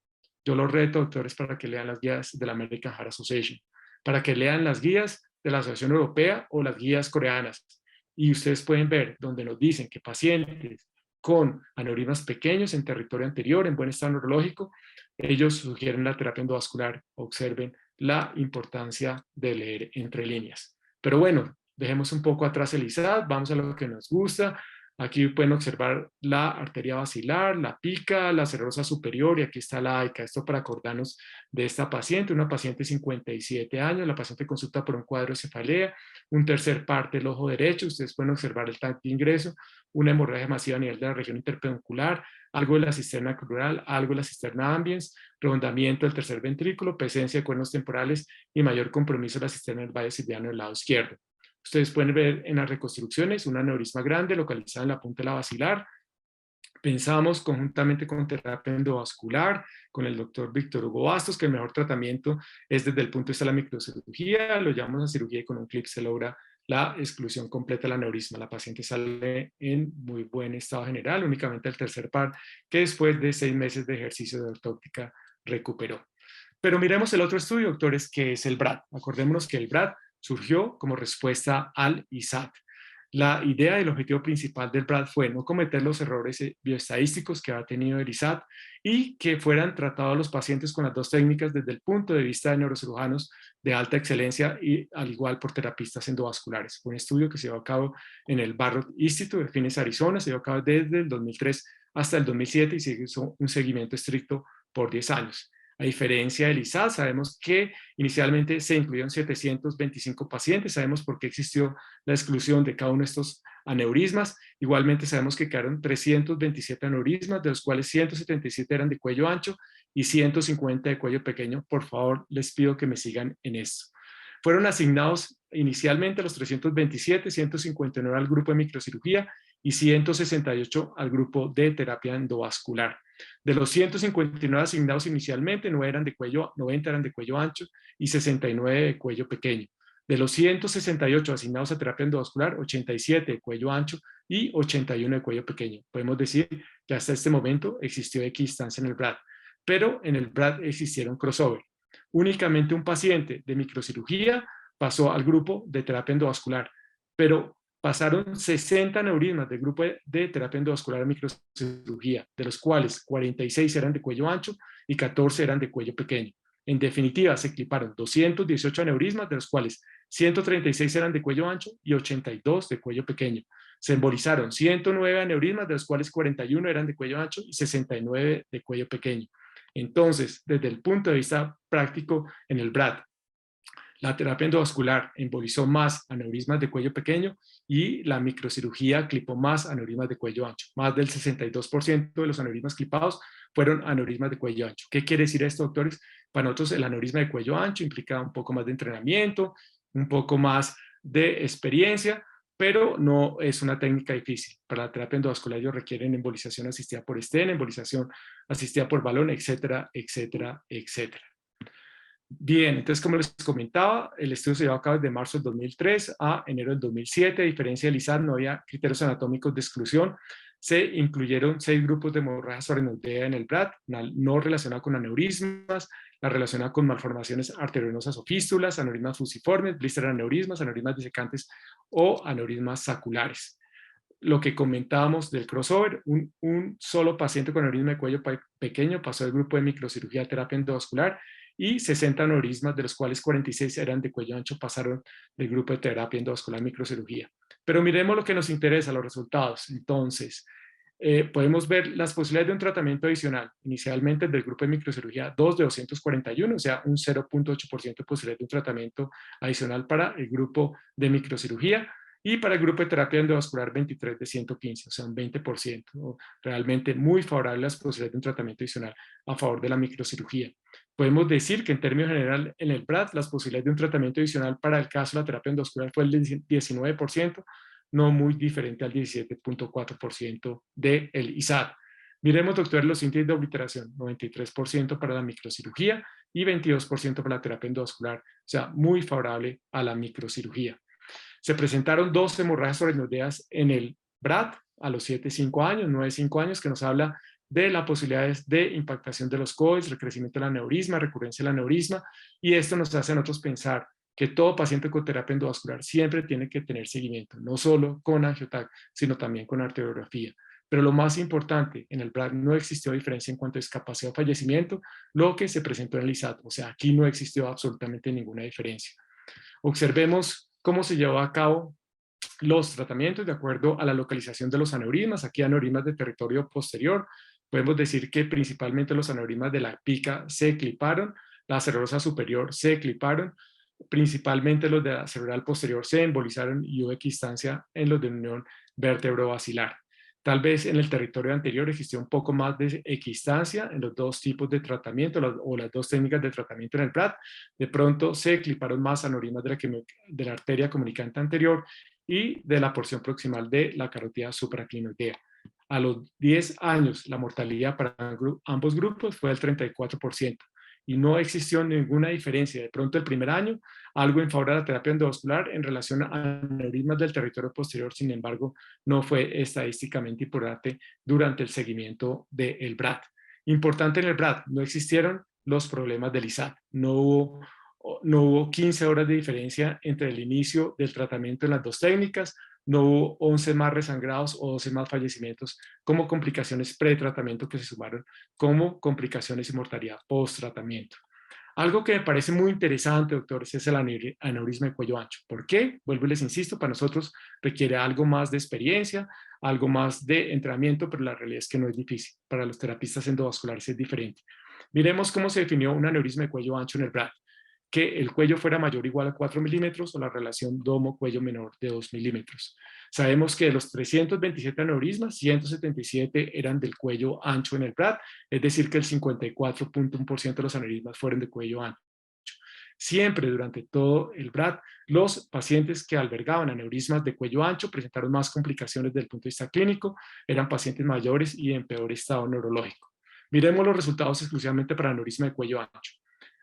Yo los reto, doctores, para que lean las guías de la American Heart Association, para que lean las guías de la Asociación Europea o las guías coreanas. Y ustedes pueden ver donde nos dicen que pacientes con aneurismas pequeños en territorio anterior, en buen estado neurológico, ellos sugieren la terapia endovascular. Observen la importancia de leer entre líneas. Pero bueno, dejemos un poco atrás el ISAD, vamos a lo que nos gusta. Aquí pueden observar la arteria basilar, la pica, la serosa superior, y aquí está la AICA. Esto para acordarnos de esta paciente, una paciente de 57 años, la paciente consulta por un cuadro de cefalea, un tercer parte del ojo derecho, ustedes pueden observar el TAC de ingreso, una hemorragia masiva a nivel de la región interpeduncular, algo de la cisterna crural, algo de la cisterna ambiens, redondamiento del tercer ventrículo, presencia de cuernos temporales y mayor compromiso de la cisterna del valle silviano del lado izquierdo. Ustedes pueden ver en las reconstrucciones un aneurisma grande localizado en la punta de la basilar. Pensamos conjuntamente con terapia endovascular, con el doctor Víctor Hugo Bastos, que el mejor tratamiento es desde el punto de vista de la microcirugía. Lo llamamos a cirugía y con un clip se logra la exclusión completa del aneurisma. La paciente sale en muy buen estado general, únicamente el tercer par, que después de 6 meses de ejercicio de ortóptica recuperó. Pero miremos el otro estudio, doctores, que es el BRAD. Acordémonos que el BRAD surgió como respuesta al ISAT. La idea y el objetivo principal del BRAD fue no cometer los errores bioestadísticos que ha tenido el ISAT y que fueran tratados los pacientes con las dos técnicas desde el punto de vista de neurocirujanos de alta excelencia y al igual por terapistas endovasculares. Fue un estudio que se llevó a cabo en el Barrett Institute de Phoenix, Arizona, se llevó a cabo desde el 2003 hasta el 2007 y se hizo un seguimiento estricto por 10 años. A diferencia del ISAT, sabemos que inicialmente se incluyeron 725 pacientes, sabemos por qué existió la exclusión de cada uno de estos aneurismas. Igualmente sabemos que quedaron 327 aneurismas, de los cuales 177 eran de cuello ancho y 150 de cuello pequeño. Por favor, les pido que me sigan en esto. Fueron asignados inicialmente los 327, 159 al grupo de microcirugía y 168 al grupo de terapia endovascular. De los 159 asignados inicialmente, 90 eran de cuello ancho y 69 de cuello pequeño. De los 168 asignados a terapia endovascular, 87 de cuello ancho y 81 de cuello pequeño. Podemos decir que hasta este momento existió equidistancia en el BRAD, pero en el BRAD existieron crossover. Únicamente un paciente de microcirugía pasó al grupo de terapia endovascular, pero pasaron 60 aneurismas del grupo de terapia endovascular a microcirugía, de los cuales 46 eran de cuello ancho y 14 eran de cuello pequeño. En definitiva, se cliparon 218 aneurismas, de los cuales 136 eran de cuello ancho y 82 de cuello pequeño. Se embolizaron 109 aneurismas, de los cuales 41 eran de cuello ancho y 69 de cuello pequeño. Entonces, desde el punto de vista práctico en el BRAD, la terapia endovascular embolizó más aneurismas de cuello pequeño y la microcirugía clipó más aneurismas de cuello ancho. Más del 62% de los aneurismas clipados fueron aneurismas de cuello ancho. ¿Qué quiere decir esto, doctores? Para nosotros el aneurisma de cuello ancho implica un poco más de entrenamiento, un poco más de experiencia, pero no es una técnica difícil. Para la terapia endovascular ellos requieren embolización asistida por stent, embolización asistida por balón, etcétera, etcétera, etcétera. Bien, entonces como les comentaba, el estudio se llevó a cabo desde marzo del 2003 a enero del 2007. A diferencia del ISAT, no había criterios anatómicos de exclusión. Se incluyeron 6 grupos de hemorragia subaracnoidea en el BRAD, no relacionada con aneurismas, la relacionada con malformaciones arteriovenosas o fístulas, aneurismas fusiformes, blister aneurismas, aneurismas disecantes o aneurismas saculares. Lo que comentábamos del crossover, un solo paciente con aneurisma de cuello pequeño pasó del grupo de microcirugía a terapia endovascular y 60 aneurismas, de los cuales 46 eran de cuello ancho, pasaron del grupo de terapia endovascular microcirugía. Pero miremos lo que nos interesa, los resultados. Entonces, podemos ver las posibilidades de un tratamiento adicional. Inicialmente del grupo de microcirugía 2 de 241, o sea, un 0.8% de posibilidad de un tratamiento adicional para el grupo de microcirugía. Y para el grupo de terapia endovascular 23 de 115, o sea, un 20%, realmente muy favorable las posibilidades de un tratamiento adicional a favor de la microcirugía. Podemos decir que en términos general en el BRAD las posibilidades de un tratamiento adicional para el caso de la terapia endovascular fue el 19%, no muy diferente al 17.4% del ISAT. Miremos, doctor, los índices de obliteración, 93% para la microcirugía y 22% para la terapia endovascular, o sea, muy favorable a la microcirugía. Se presentaron 2 hemorragias subaracnoideas en el BRAD a los 7-5 años, 9-5 años, que nos habla de las posibilidades de impactación de los COIs, recrecimiento del aneurisma, recurrencia del aneurisma, y esto nos hace a nosotros pensar que todo paciente con terapia endovascular siempre tiene que tener seguimiento, no solo con angioTAC, sino también con arteriografía. Pero lo más importante, en el BRAD no existió diferencia en cuanto a discapacidad o fallecimiento, lo que se presentó en el ISAT, o sea, aquí no existió absolutamente ninguna diferencia. Observemos cómo se llevó a cabo los tratamientos de acuerdo a la localización de los aneurismas. Aquí aneurismas de territorio posterior. Podemos decir que principalmente los aneurismas de la pica se cliparon, la cerebrosa superior se cliparon, principalmente los de la cerebral posterior se embolizaron y hubo equidistancia en los de unión vértebro-basilar. Tal vez en el territorio anterior existió un poco más de equidistancia en los dos tipos de tratamiento o las dos técnicas de tratamiento en el BRAD. De pronto se cliparon más aneurismas de la arteria comunicante anterior y de la porción proximal de la carótida supraclinoidea. A los 10 años, la mortalidad para ambos grupos fue del 34% y no existió ninguna diferencia. De pronto, el primer año, algo en favor de la terapia endovascular en relación a aneurismas del territorio posterior, sin embargo, no fue estadísticamente importante durante el seguimiento del BRAD. Importante en el BRAD, no existieron los problemas del ISAT, no hubo 15 horas de diferencia entre el inicio del tratamiento en las dos técnicas, no hubo 11 más resangrados o 12 más fallecimientos como complicaciones pre-tratamiento que se sumaron como complicaciones y mortalidad post-tratamiento. Algo que me parece muy interesante, doctores, es el aneurisma de cuello ancho. ¿Por qué? Vuelvo y les insisto, para nosotros requiere algo más de experiencia, algo más de entrenamiento, pero la realidad es que no es difícil. Para los terapistas endovasculares es diferente. Miremos cómo se definió un aneurisma de cuello ancho en el BRAD. Que el cuello fuera mayor o igual a 4 milímetros o la relación domo-cuello menor de 2 milímetros. Sabemos que de los 327 aneurismas, 177 eran del cuello ancho en el BRAD, es decir que el 54.1% de los aneurismas fueron de cuello ancho. Siempre durante todo el BRAD, los pacientes que albergaban aneurismas de cuello ancho presentaron más complicaciones desde el punto de vista clínico, eran pacientes mayores y en peor estado neurológico. Miremos los resultados exclusivamente para aneurisma de cuello ancho.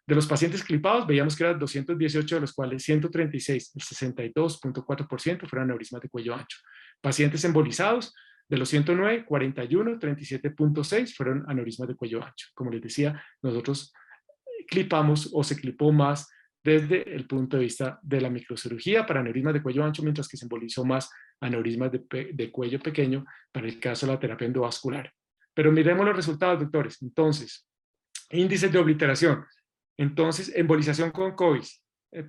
De los pacientes clipados, veíamos que eran 218, de los cuales 136, el 62.4%, fueron aneurismas de cuello ancho. Pacientes embolizados, de los 109, 41, 37.6 fueron aneurismas de cuello ancho. Como les decía, nosotros clipamos o se clipó más desde el punto de vista de la microcirugía para aneurismas de cuello ancho, mientras que se embolizó más aneurismas de cuello pequeño para el caso de la terapia endovascular. Pero miremos los resultados, doctores. Entonces, índices de obliteración. Entonces, embolización con COVID,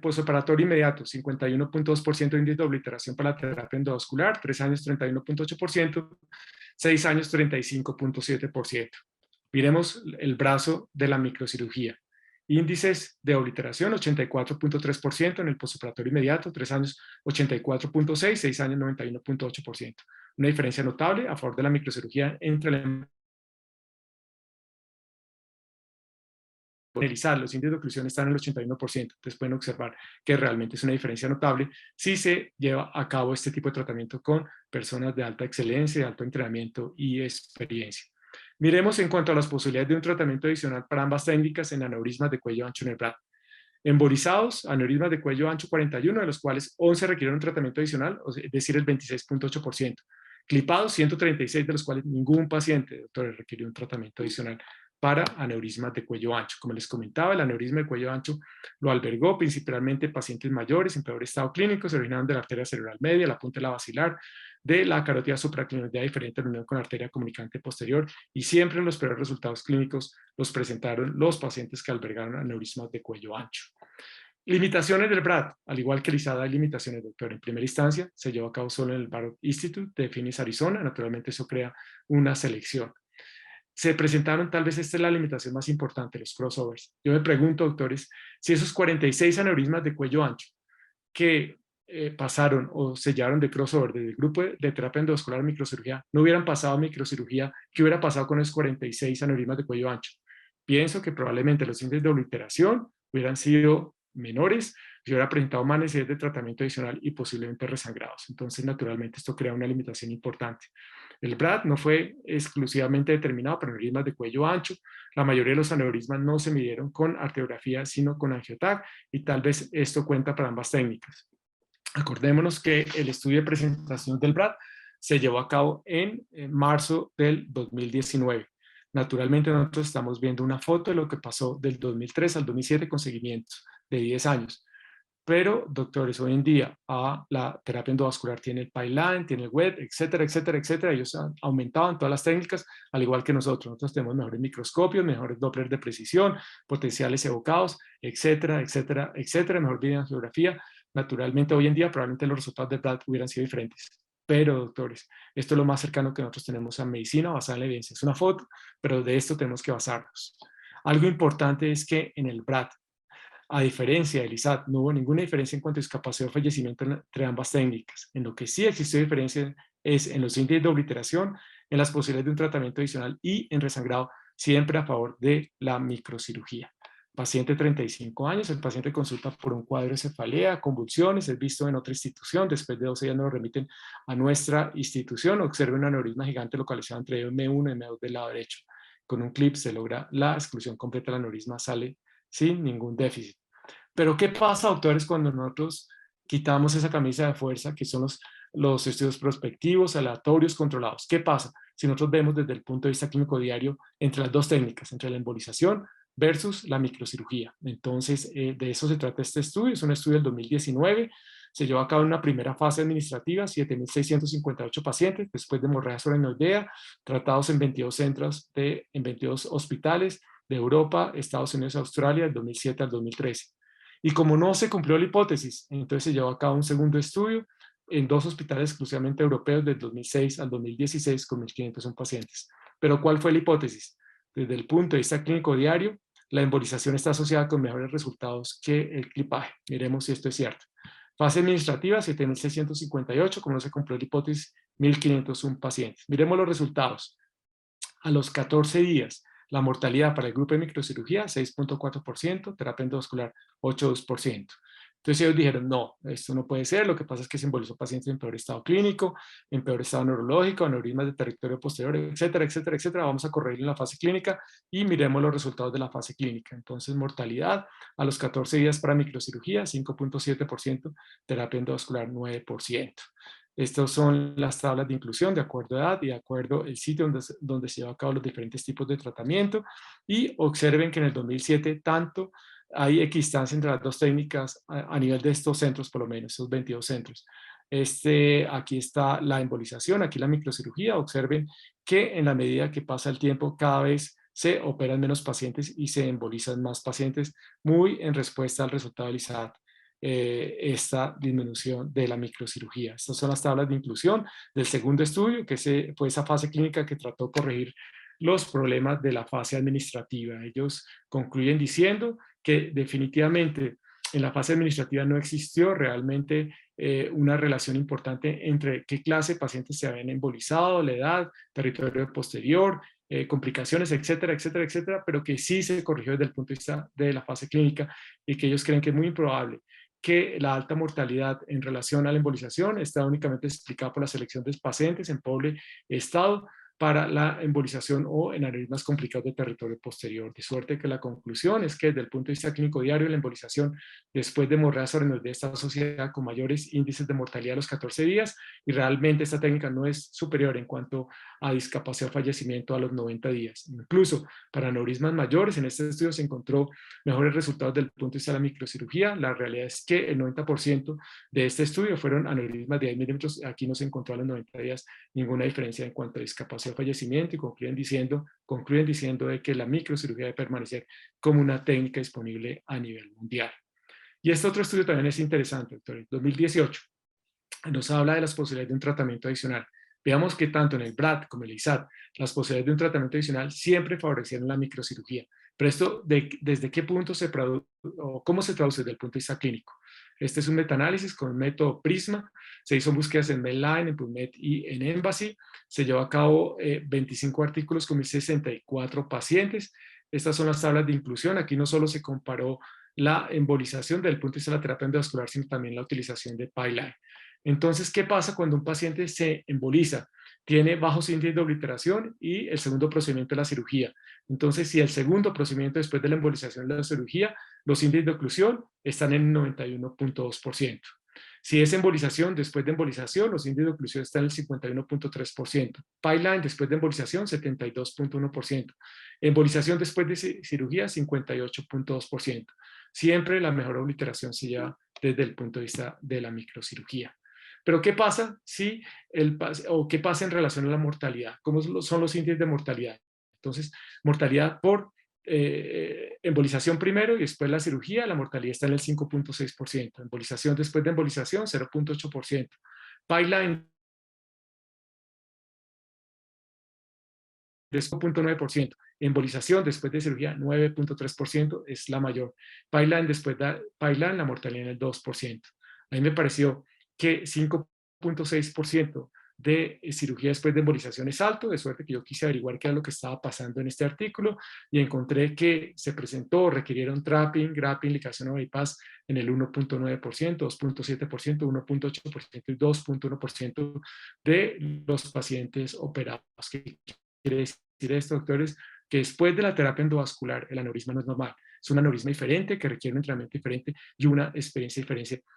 postoperatorio inmediato, 51.2% de índice de obliteración para la terapia endovascular, 3 años 31.8%, 6 años 35.7%. Miremos el brazo de la microcirugía. Índices de obliteración, 84.3% en el postoperatorio inmediato, 3 años 84.6%, 6 años 91.8%. Una diferencia notable a favor de la microcirugía entre la analizar, los índices de oclusión están en el 81%, entonces pueden observar que realmente es una diferencia notable si se lleva a cabo este tipo de tratamiento con personas de alta excelencia, de alto entrenamiento y experiencia. Miremos en cuanto a las posibilidades de un tratamiento adicional para ambas técnicas en aneurismas de cuello ancho en el BRAD. Embolizados, aneurismas de cuello ancho 41, de los cuales 11 requieren un tratamiento adicional, es decir, el 26.8%. Clipados, 136, de los cuales ningún paciente, doctores, requirió un tratamiento adicional para aneurismas de cuello ancho. Como les comentaba, el aneurisma de cuello ancho lo albergó principalmente pacientes mayores en peor estado clínico, se originaron de la arteria cerebral media, la punta de la basilar, de la carótida supraclinoidea diferente en unión con la arteria comunicante posterior, y siempre en los peores resultados clínicos los presentaron los pacientes que albergaron aneurismas de cuello ancho. Limitaciones del BRAD, al igual que el ISAD hay limitaciones, doctor. En primera instancia, se llevó a cabo solo en el Barrett Institute de Phoenix, Arizona. Naturalmente eso crea una selección. Se presentaron, tal vez esta es la limitación más importante, los crossovers. Yo me pregunto, doctores, si esos 46 aneurismas de cuello ancho que pasaron o sellaron de crossover desde el grupo de terapia endovascular microcirugía no hubieran pasado a microcirugía, ¿qué hubiera pasado con esos 46 aneurismas de cuello ancho? Pienso que probablemente los índices de obliteración hubieran sido menores, se hubiera presentado más necesidad de tratamiento adicional y posiblemente resangrados. Entonces, naturalmente, esto crea una limitación importante. El BRAD no fue exclusivamente determinado por aneurismas de cuello ancho. La mayoría de los aneurismas no se midieron con arteriografía, sino con angioTAC, y tal vez esto cuenta para ambas técnicas. Acordémonos que el estudio de presentación del BRAD se llevó a cabo en marzo del 2019. Naturalmente nosotros estamos viendo una foto de lo que pasó del 2003 al 2007 con seguimientos de 10 años. Pero, doctores, hoy en día la terapia endovascular tiene el pipeline, tiene el web, etcétera, etcétera, etcétera. Ellos han aumentado en todas las técnicas, al igual que nosotros. Nosotros tenemos mejores microscopios, mejores Doppler de precisión, potenciales evocados, etcétera, etcétera, etcétera, mejor videoangiografía. Naturalmente, hoy en día probablemente los resultados de BRAD hubieran sido diferentes. Pero, doctores, esto es lo más cercano que nosotros tenemos a medicina basada en la evidencia. Es una foto, pero de esto tenemos que basarnos. Algo importante es que en el BRAD, a diferencia del ISAT, no hubo ninguna diferencia en cuanto a discapacidad o fallecimiento entre ambas técnicas. En lo que sí existió diferencia es en los índices de obliteración, en las posibilidades de un tratamiento adicional y en resangrado, siempre a favor de la microcirugía. Paciente 35 años, el paciente consulta por un cuadro de cefalea, convulsiones, es visto en otra institución, después de 12 días nos lo remiten a nuestra institución, observa un aneurisma gigante localizado entre M1 y M2 del lado derecho. Con un clip se logra la exclusión completa del aneurisma, sale sin ningún déficit. Pero ¿qué pasa, doctores, cuando nosotros quitamos esa camisa de fuerza, que son los estudios prospectivos, aleatorios, controlados? ¿Qué pasa si nosotros vemos desde el punto de vista clínico diario entre las dos técnicas, entre la embolización versus la microcirugía? Entonces, de eso se trata este estudio. Es un estudio del 2019. Se llevó a cabo en una primera fase administrativa, 7.658 pacientes, después de hemorragia subaracnoidea, tratados en 22 centros, en 22 hospitales de Europa, Estados Unidos y Australia, del 2007 al 2013. Y como no se cumplió la hipótesis, entonces se llevó a cabo un segundo estudio en 2 hospitales exclusivamente europeos del 2006 al 2016 con 1.501 pacientes. Pero ¿cuál fue la hipótesis? Desde el punto de vista clínico diario, la embolización está asociada con mejores resultados que el clipaje. Miremos si esto es cierto. Fase administrativa, 7.658, como no se cumplió la hipótesis, 1.501 pacientes. Miremos los resultados. A los 14 días, la mortalidad para el grupo de microcirugía, 6.4%, terapia endovascular, 8.2%. Entonces ellos dijeron, no, esto no puede ser, lo que pasa es que se embolizó pacientes en peor estado clínico, en peor estado neurológico, aneurismas de territorio posterior, etcétera, etcétera, etcétera. Vamos a correr en la fase clínica y miremos los resultados de la fase clínica. Entonces, mortalidad a los 14 días para microcirugía, 5.7%, terapia endovascular, 9%. Estas son las tablas de inclusión de acuerdo a edad y de acuerdo al sitio donde se lleva a cabo los diferentes tipos de tratamiento. Y observen que en el 2007 tanto hay equidistancia entre las dos técnicas a nivel de estos centros, por lo menos, estos 22 centros. Aquí está la embolización, aquí la microcirugía. Observen que en la medida que pasa el tiempo, cada vez se operan menos pacientes y se embolizan más pacientes, muy en respuesta al resultado del ISAT. Esta disminución de la microcirugía. Estas son las tablas de inclusión del segundo estudio, que fue esa fase clínica que trató de corregir los problemas de la fase administrativa. Ellos concluyen diciendo que definitivamente en la fase administrativa no existió realmente una relación importante entre qué clase de pacientes se habían embolizado, la edad, territorio posterior, complicaciones, etcétera, etcétera, etcétera, pero que sí se corrigió desde el punto de vista de la fase clínica y que ellos creen que es muy improbable que la alta mortalidad en relación a la embolización está únicamente explicada por la selección de pacientes en pobre estado para la embolización o en aneurismas complicados de territorio posterior. De suerte que la conclusión es que desde el punto de vista clínico diario, la embolización después de hemorragia subaracnoidea está asociada con mayores índices de mortalidad a los 14 días y realmente esta técnica no es superior en cuanto a discapacidad o fallecimiento a los 90 días. Incluso para aneurismas mayores, en este estudio se encontró mejores resultados desde el punto de vista de la microcirugía. La realidad es que el 90% de este estudio fueron aneurismas de 10 milímetros. Aquí no se encontró a los 90 días ninguna diferencia en cuanto a discapacidad o fallecimiento y concluyen diciendo de que la microcirugía debe permanecer como una técnica disponible a nivel mundial. Y este otro estudio también es interesante, doctor. 2018 nos habla de las posibilidades de un tratamiento adicional. Veamos que tanto en el BRAD como en el ISAT, las posibilidades de un tratamiento adicional siempre favorecieron la microcirugía. Pero esto, ¿desde qué punto se produce o cómo se traduce desde el punto de vista clínico? Este es un metaanálisis con el método PRISMA. Se hizo búsquedas en Medline, en PubMed y en Embassy. Se llevó a cabo 25 artículos con 1.064 pacientes. Estas son las tablas de inclusión. Aquí no solo se comparó la embolización desde el punto de vista de la terapia endovascular, sino también la utilización de Pipeline. Entonces, ¿qué pasa cuando un paciente se emboliza? Tiene bajos índices de obliteración y el segundo procedimiento es la cirugía. Entonces, si el segundo procedimiento después de la embolización es la cirugía, los índices de oclusión están en 91.2%. Si es embolización, después de embolización, los índices de oclusión están en el 51.3%. Pipeline, después de embolización, 72.1%. Embolización después de cirugía, 58.2%. Siempre la mejor obliteración se lleva desde el punto de vista de la microcirugía. Pero ¿qué pasa qué pasa en relación a la mortalidad? ¿Cómo son los índices de mortalidad? Entonces, mortalidad por embolización primero y después la cirugía, la mortalidad está en el 5.6%. Embolización después de embolización, 0.8%. Pipeline, 10.9%. Embolización después de cirugía, 9.3%, es la mayor. Pipeline después de pipeline, la mortalidad en el 2%. A mí me pareció que 5.6% de cirugía después de embolización es alto, de suerte que yo quise averiguar qué era lo que estaba pasando en este artículo y encontré que se presentó, requirieron trapping, grapping, ligación o bypass en el 1.9%, 2.7%, 1.8% y 2.1% de los pacientes operados. ¿Qué quiere decir esto, doctores? Que después de la terapia endovascular el aneurisma no es normal. Es un aneurisma diferente que requiere un entrenamiento diferente y una experiencia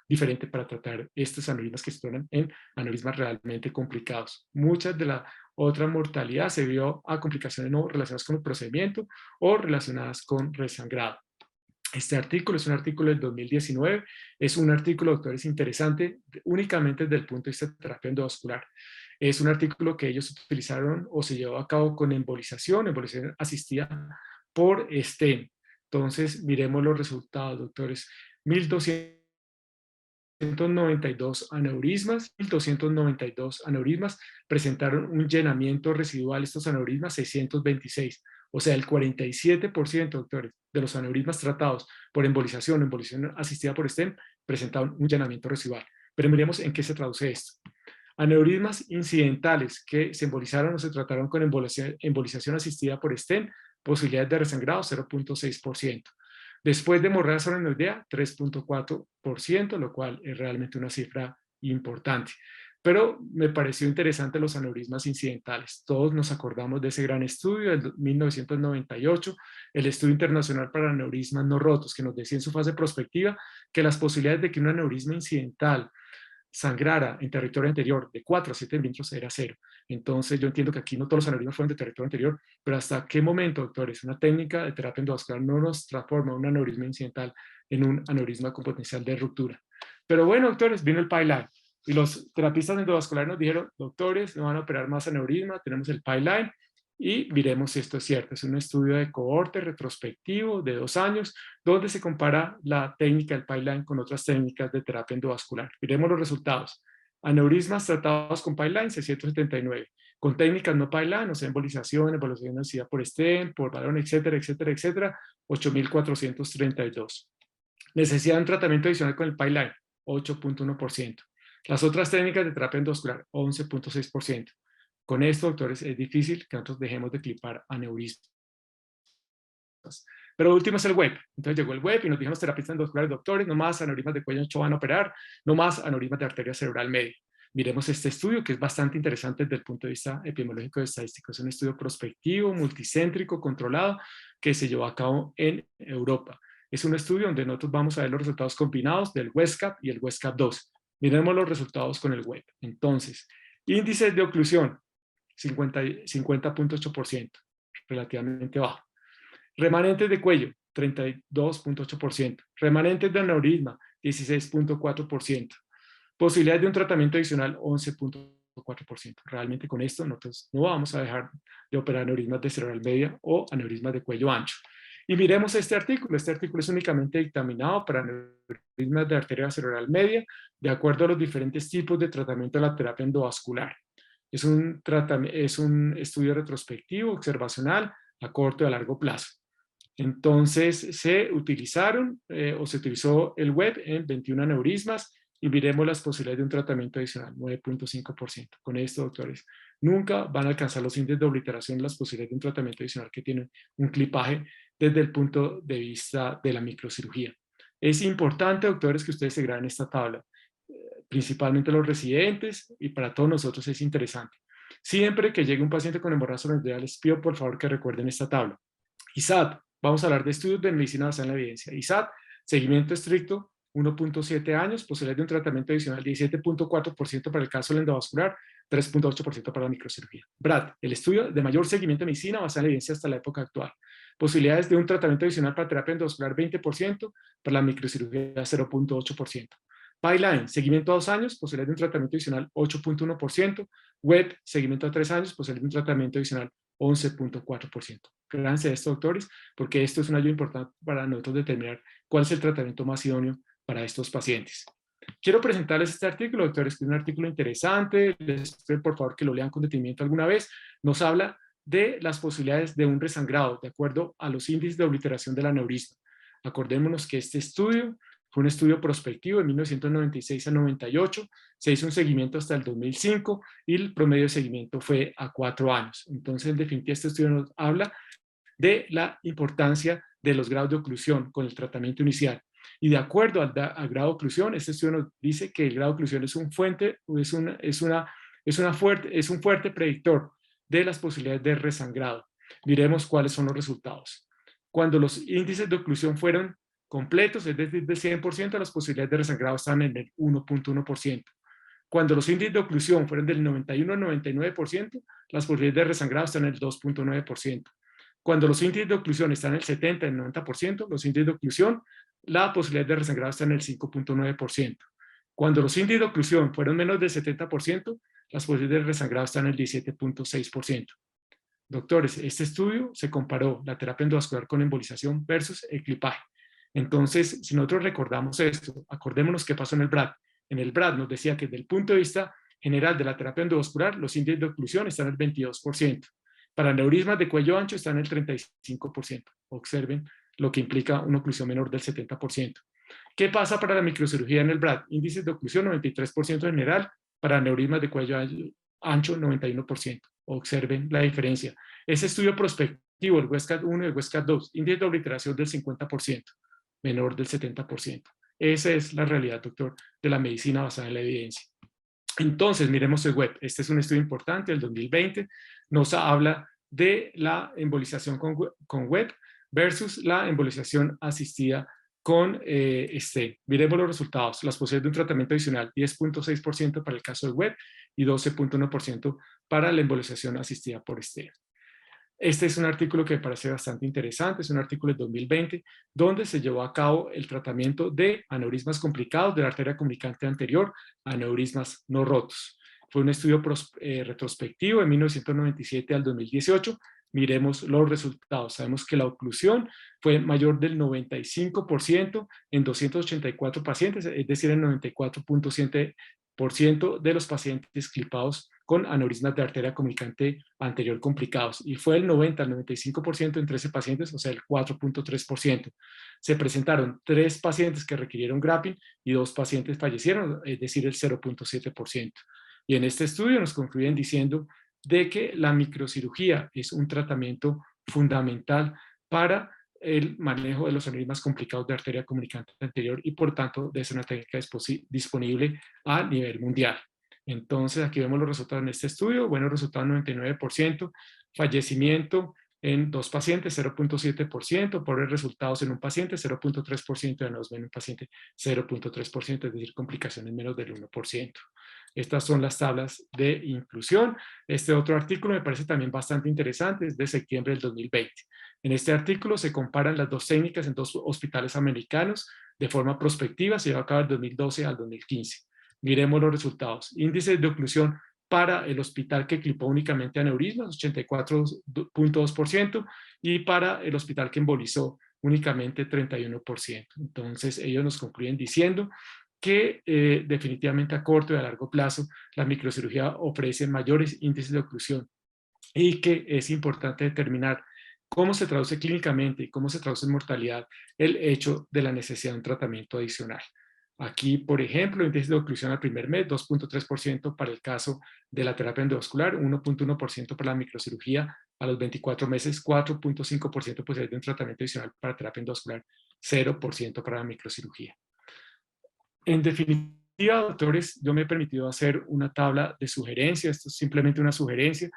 diferente para tratar estos aneurismas que se tornan en aneurismas realmente complicados. Muchas de la otra mortalidad se vio a complicaciones no relacionadas con el procedimiento o relacionadas con resangrado. Este artículo es un artículo del 2019, es un artículo, doctores, interesante únicamente desde el punto de vista de terapia endovascular. Es un artículo que ellos utilizaron o se llevó a cabo con embolización asistida por stent. Entonces, miremos los resultados, doctores. 1.292 aneurismas presentaron un llenamiento residual, estos aneurismas 626, o sea, el 47%, doctores, de los aneurismas tratados por embolización asistida por stent presentaron un llenamiento residual. Pero miremos en qué se traduce esto. Aneurismas incidentales que se embolizaron o se trataron con embolización asistida por stent, posibilidades de resangrado 0.6%. Después de hemorragia solenoidea, 3.4%, lo cual es realmente una cifra importante. Pero me pareció interesante los aneurismas incidentales. Todos nos acordamos de ese gran estudio del 1998, el estudio internacional para aneurismas no rotos, que nos decía en su fase prospectiva que las posibilidades de que un aneurisma incidental sangrara en territorio anterior de 4 a 7 milímetros era 0. Entonces yo entiendo que aquí no todos los aneurismas fueron de territorio anterior, pero hasta qué momento, doctores, una técnica de terapia endovascular no nos transforma un aneurisma incidental en un aneurisma con potencial de ruptura. Pero bueno, doctores, vino el pipeline y los terapistas endovasculares nos dijeron, doctores, no van a operar más aneurisma, tenemos el pipeline y miremos si esto es cierto. Es un estudio de cohorte retrospectivo de 2 años, donde se compara la técnica del pipeline con otras técnicas de terapia endovascular. Miremos los resultados. Aneurismas tratados con pipeline, 679. Con técnicas no pipeline, o sea, embolización asistida por stent, por balón, etcétera, etcétera, etcétera, 8.432. Necesidad de un tratamiento adicional con el pipeline, 8.1%. Las otras técnicas de terapia endovascular, 11.6%. Con esto, doctores, es difícil que nosotros dejemos de clipar aneurismas. Pero lo último es el web. Entonces llegó el web y nos dijeron los terapistas endovasculares, doctores, no más aneurismas de cuello ancho van a operar, no más aneurismas de arteria cerebral media. Miremos este estudio que es bastante interesante desde el punto de vista epidemiológico y estadístico. Es un estudio prospectivo, multicéntrico, controlado, que se llevó a cabo en Europa. Es un estudio donde nosotros vamos a ver los resultados combinados del WESCAP y el WESCAP 2. Miremos los resultados con el web. Entonces, índices de oclusión, 50.8%, relativamente bajo. Remanentes de cuello, 32.8%. Remanentes de aneurisma, 16.4%. Posibilidades de un tratamiento adicional, 11.4%. Realmente con esto nosotros no vamos a dejar de operar aneurismas de cerebral media o aneurismas de cuello ancho. Y miremos este artículo. Este artículo es únicamente dictaminado para aneurismas de arteria cerebral media, de acuerdo a los diferentes tipos de tratamiento de la terapia endovascular. Es un estudio retrospectivo, observacional, a corto y a largo plazo. Entonces se utilizaron o se utilizó el web en 21 aneurismas y miremos las posibilidades de un tratamiento adicional, 9.5%. Con esto, doctores, nunca van a alcanzar los índices de obliteración las posibilidades de un tratamiento adicional que tienen un clipaje desde el punto de vista de la microcirugía. Es importante, doctores, que ustedes se graben esta tabla, principalmente los residentes y para todos nosotros es interesante. Siempre que llegue un paciente con hemorragia solenoidea, les pido por favor que recuerden esta tabla. ISAT, vamos a hablar de estudios de medicina basada en la evidencia. ISAT, seguimiento estricto, 1.7 años, posibilidad de un tratamiento adicional, 17.4% para el caso del endovascular, 3.8% para la microcirugía. BRAD, el estudio de mayor seguimiento de medicina basada en la evidencia hasta la época actual. Posibilidades de un tratamiento adicional para terapia endovascular, 20%, para la microcirugía, 0.8%. Pipeline, seguimiento a 2 años, posibilidad de un tratamiento adicional 8.1%. Web, seguimiento a 3 años, posibilidad de un tratamiento adicional 11.4%. Gracias a esto, doctores, porque esto es una ayuda importante para nosotros determinar cuál es el tratamiento más idóneo para estos pacientes. Quiero presentarles este artículo, doctores, que es un artículo interesante. Les pido por favor que lo lean con detenimiento alguna vez. Nos habla de las posibilidades de un resangrado de acuerdo a los índices de obliteración del aneurisma. Acordémonos que este estudio fue un estudio prospectivo de 1996 a 98, se hizo un seguimiento hasta el 2005 y el promedio de seguimiento fue a 4 años. Entonces, en definitiva, este estudio nos habla de la importancia de los grados de oclusión con el tratamiento inicial. Y de acuerdo al grado de oclusión, este estudio nos dice que el grado de oclusión es un fuerte predictor de las posibilidades de resangrado. Miremos cuáles son los resultados. Cuando los índices de oclusión fueron completos, es decir, del 100%, las posibilidades de resangrado están en el 1.1%. Cuando los índices de oclusión fueron del 91 al 99%, las posibilidades de resangrado están en el 2.9%. Cuando los índices de oclusión están en el 70 y el 90%, los índices de oclusión, la posibilidad de resangrado está en el 5.9%. Cuando los índices de oclusión fueron menos del 70%, las posibilidades de resangrado están en el 17.6%. Doctores, este estudio se comparó la terapia endovascular con embolización versus el clipaje. Entonces, si nosotros recordamos esto, acordémonos qué pasó en el BRAD. En el BRAD nos decía que desde el punto de vista general de la terapia endovascular, los índices de oclusión están en el 22%. Para aneurismas de cuello ancho están en el 35%. Observen lo que implica una oclusión menor del 70%. ¿Qué pasa para la microcirugía en el BRAD? Índices de oclusión 93% general, para aneurismas de cuello ancho 91%. Observen la diferencia. Ese estudio prospectivo, el WESCAT 1 y el WESCAT 2, índice de obliteración del 50%, menor del 70%. Esa es la realidad, doctor, de la medicina basada en la evidencia. Entonces, miremos el WEB. Este es un estudio importante del 2020. Nos habla de la embolización con WEB versus la embolización asistida con STEEN. Miremos los resultados. Las posibilidades de un tratamiento adicional, 10.6% para el caso de WEB y 12.1% para la embolización asistida por STEEN. Este es un artículo que me parece bastante interesante, es un artículo de 2020, donde se llevó a cabo el tratamiento de aneurismas complicados de la arteria comunicante anterior, aneurismas no rotos. Fue un estudio retrospectivo de 1997 al 2018. Miremos los resultados. Sabemos que la oclusión fue mayor del 95% en 284 pacientes, es decir, el 94.7% de los pacientes clipados con aneurismas de arteria comunicante anterior complicados, y fue el 90 al 95% en 13 pacientes, o sea, el 4.3%. Se presentaron 3 pacientes que requirieron grafting y 2 pacientes fallecieron, es decir, el 0.7%. Y en este estudio nos concluyen diciendo de que la microcirugía es un tratamiento fundamental para el manejo de los aneurismas complicados de arteria comunicante anterior y por tanto es una técnica disponible a nivel mundial. Entonces, aquí vemos los resultados en este estudio. Buenos resultados, 99%. Fallecimiento en 2 pacientes, 0.7%. Pobres resultados en un paciente, 0.3%. En un paciente, 0.3%. Es decir, complicaciones menos del 1%. Estas son las tablas de inclusión. Este otro artículo me parece también bastante interesante. Es de septiembre del 2020. En este artículo se comparan las 2 técnicas en 2 hospitales americanos de forma prospectiva. Se llevó a cabo del 2012 al 2015. Miremos los resultados. Índices de oclusión para el hospital que clipó únicamente aneurismas, 84.2%, y para el hospital que embolizó únicamente 31%. Entonces, ellos nos concluyen diciendo que definitivamente a corto y a largo plazo la microcirugía ofrece mayores índices de oclusión y que es importante determinar cómo se traduce clínicamente y cómo se traduce en mortalidad el hecho de la necesidad de un tratamiento adicional. Aquí, por ejemplo, índice de oclusión al primer mes, 2.3% para el caso de la terapia endovascular, 1.1% para la microcirugía, a los 24 meses, 4.5% posibilidad de un tratamiento adicional para terapia endovascular, 0% para la microcirugía. En definitiva, doctores, yo me he permitido hacer una tabla de sugerencias. Esto es simplemente una sugerencia.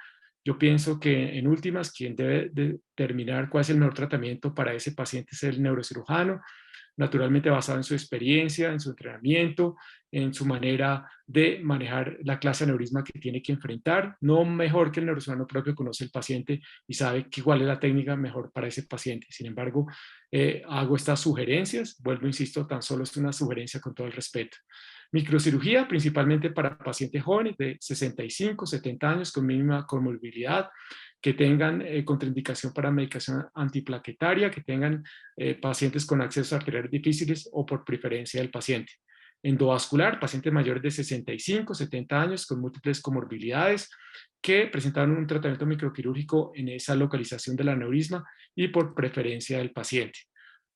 Yo pienso que en últimas, quien debe determinar cuál es el mejor tratamiento para ese paciente es el neurocirujano, naturalmente basado en su experiencia, en su entrenamiento, en su manera de manejar la clase de aneurisma que tiene que enfrentar. No mejor que el neurocirujano propio conoce el paciente y sabe cuál es la técnica mejor para ese paciente. Sin embargo, hago estas sugerencias, vuelvo, insisto, tan solo es una sugerencia con todo el respeto. Microcirugía, principalmente para pacientes jóvenes de 65, 70 años con mínima comorbilidad, que tengan contraindicación para medicación antiplaquetaria, que tengan pacientes con accesos arteriales difíciles o por preferencia del paciente. Endovascular, pacientes mayores de 65, 70 años con múltiples comorbilidades que presentaron un tratamiento microquirúrgico en esa localización del aneurisma y por preferencia del paciente.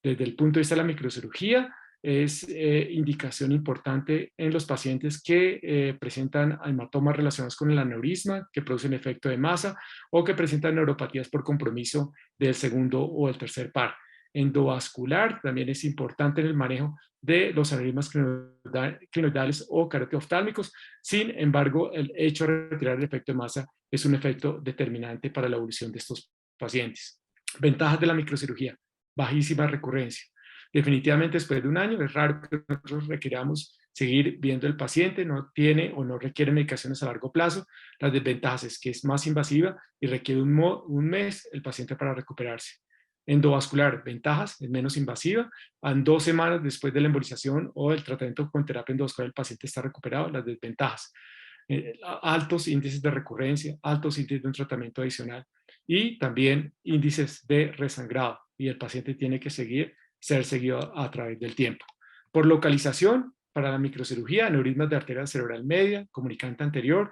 Desde el punto de vista de la microcirugía, es indicación importante en los pacientes que presentan hematomas relacionados con el aneurisma, que producen efecto de masa o que presentan neuropatías por compromiso del segundo o el tercer par. Endovascular también es importante en el manejo de los aneurismas clinoidales o carotidoftálmicos. Sin embargo, el hecho de retirar el efecto de masa es un efecto determinante para la evolución de estos pacientes. Ventajas de la microcirugía: bajísima recurrencia. Definitivamente después de un año es raro que nosotros requiramos seguir viendo el paciente, no tiene o no requiere medicaciones a largo plazo. Las desventajas es que es más invasiva y requiere un mes el paciente para recuperarse. Endovascular, ventajas, es menos invasiva. En 2 semanas después de la embolización o el tratamiento con terapia endovascular el paciente está recuperado. Las desventajas: altos índices de recurrencia, altos índices de un tratamiento adicional y también índices de resangrado, y el paciente tiene que ser seguido a través del tiempo. Por localización, para la microcirugía, aneurismas de arteria cerebral media, comunicante anterior,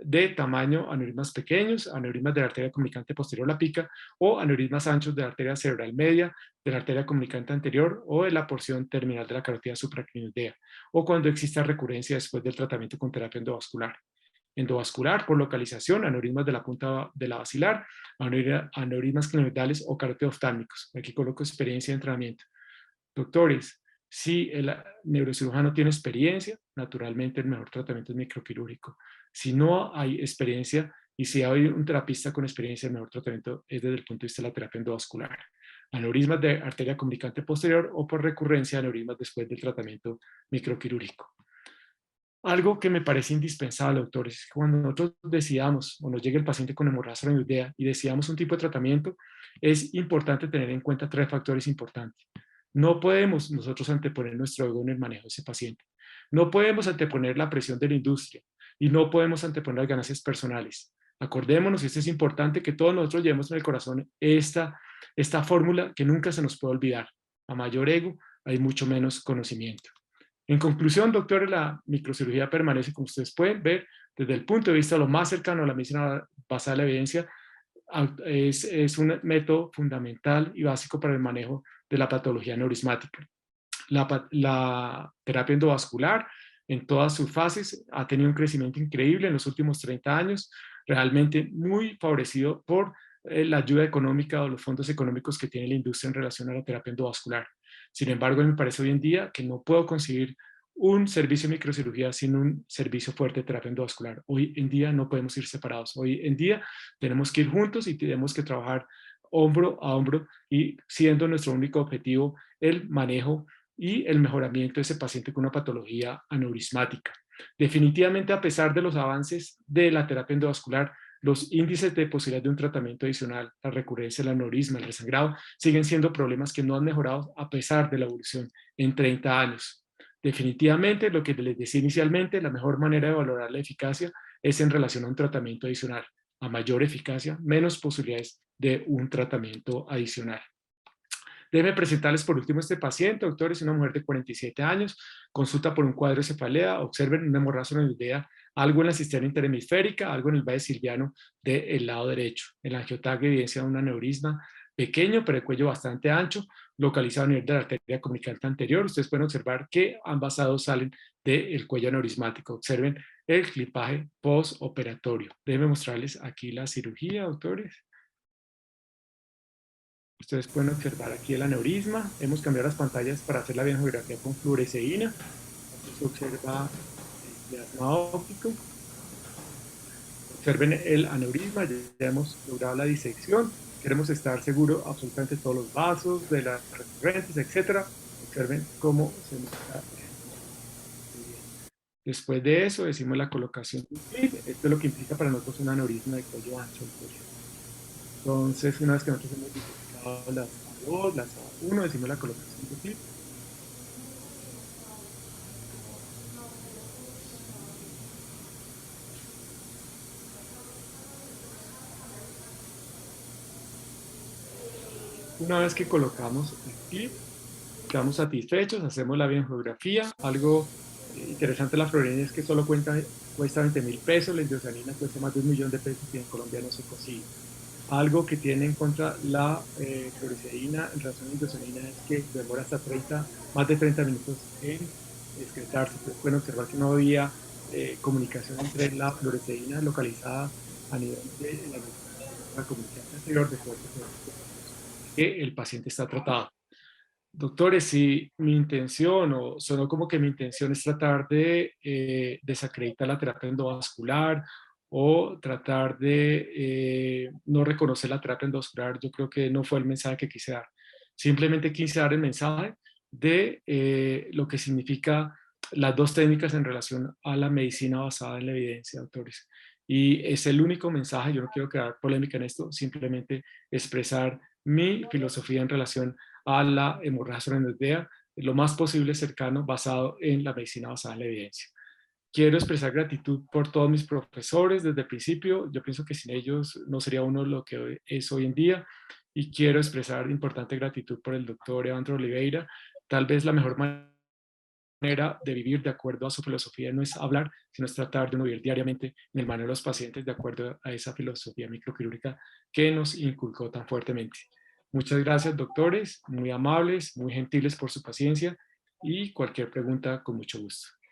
de tamaño aneurismas pequeños, aneurismas de la arteria comunicante posterior a la pica, o aneurismas anchos de la arteria cerebral media, de la arteria comunicante anterior o de la porción terminal de la carótida supraclinoidea, o cuando exista recurrencia después del tratamiento con terapia endovascular. Endovascular, por localización, aneurismas de la punta de la basilar, aneurismas clinoidales o carotidoftálmicos. Aquí coloco experiencia de entrenamiento. Doctores, si el neurocirujano tiene experiencia, naturalmente el mejor tratamiento es microquirúrgico. Si no hay experiencia y si hay un terapista con experiencia, el mejor tratamiento es desde el punto de vista de la terapia endovascular. Aneurismas de arteria comunicante posterior o por recurrencia, aneurismas después del tratamiento microquirúrgico. Algo que me parece indispensable, doctores, es que cuando nosotros decidamos o nos llegue el paciente con hemorragia reumatoidea y decidamos un tipo de tratamiento, es importante tener en cuenta 3 factores importantes. No podemos nosotros anteponer nuestro ego en el manejo de ese paciente. No podemos anteponer la presión de la industria y no podemos anteponer las ganancias personales. Acordémonos, y esto es importante, que todos nosotros llevemos en el corazón esta fórmula que nunca se nos puede olvidar. A mayor ego, hay mucho menos conocimiento. En conclusión, doctores, la microcirugía permanece, como ustedes pueden ver, desde el punto de vista lo más cercano a la medicina basada en la evidencia, es un método fundamental y básico para el manejo de la patología neurismática. La terapia endovascular en todas sus fases ha tenido un crecimiento increíble en los últimos 30 años, realmente muy favorecido por la ayuda económica o los fondos económicos que tiene la industria en relación a la terapia endovascular. Sin embargo, me parece hoy en día que no puedo conseguir un servicio de microcirugía sin un servicio fuerte de terapia endovascular. Hoy en día no podemos ir separados. Hoy en día tenemos que ir juntos y tenemos que trabajar hombro a hombro, y siendo nuestro único objetivo el manejo y el mejoramiento de ese paciente con una patología aneurismática. Definitivamente, a pesar de los avances de la terapia endovascular, los índices de posibilidad de un tratamiento adicional, la recurrencia, el aneurisma, el resangrado, siguen siendo problemas que no han mejorado a pesar de la evolución en 30 años. Definitivamente, lo que les decía inicialmente, la mejor manera de valorar la eficacia es en relación a un tratamiento adicional. A mayor eficacia, menos posibilidades de un tratamiento adicional. Déjenme presentarles por último este paciente, doctor, es una mujer de 47 años, consulta por un cuadro de cefalea, observen una hemorragia reumatoidea, algo en la cisterna interhemisférica, algo en el valle silviano del lado derecho. El angiotag evidencia un aneurisma pequeño, pero de cuello bastante ancho, localizado a nivel de la arteria comunicante anterior. Ustedes pueden observar que ambas lados salen del cuello aneurismático. Observen el clipaje postoperatorio. Déjenme mostrarles aquí la cirugía, doctores. Ustedes pueden observar aquí el aneurisma. Hemos cambiado las pantallas para hacer la bioangiografía con fluoresceína. Aquí se observa el plasma óptico. Observen el aneurisma, ya hemos logrado la disección. Queremos estar seguros absolutamente de todos los vasos, de las recurrentes, etc. Observen cómo se nos está. Después de eso, decimos la colocación de un clip. Esto es lo que implica para nosotros un aneurisma de cuello ancho. Entonces, una vez que nosotros hemos identificado las A2, las A1, decimos la colocación de clip. Una vez que colocamos el clip, quedamos satisfechos, hacemos la biogeografía. Algo interesante de la fluoresceína es que solo cuesta 20.000 pesos, la indiosanina cuesta más de 1 millón de pesos y en Colombia no se consigue. Algo que tiene en contra la fluoresceína en relación a la indiosanina es que demora hasta más de 30 minutos en excretarse. Ustedes pueden observar que no había comunicación entre la fluoresceína localizada a nivel de la comunicación anterior de cuerpo que el paciente está tratado. Doctores, si mi intención, o sonó como que mi intención es tratar de desacreditar la terapia endovascular o tratar de no reconocer la terapia endovascular, yo creo que no fue el mensaje que quise dar. Simplemente quise dar el mensaje de lo que significa las dos técnicas en relación a la medicina basada en la evidencia, doctores. Y es el único mensaje, yo no quiero crear polémica en esto, simplemente expresar mi filosofía en relación a la hemorragia subaracnoidea, lo más posible cercano, basado en la medicina basada en la evidencia. Quiero expresar gratitud por todos mis profesores desde el principio. Yo pienso que sin ellos no sería uno lo que es hoy en día. Y quiero expresar importante gratitud por el doctor Evandro Oliveira. Tal vez la mejor manera de vivir de acuerdo a su filosofía no es hablar, sino es tratar de uno vivir diariamente en el manejo de los pacientes de acuerdo a esa filosofía microquirúrgica que nos inculcó tan fuertemente. Muchas gracias, doctores, muy amables, muy gentiles por su paciencia y cualquier pregunta con mucho gusto.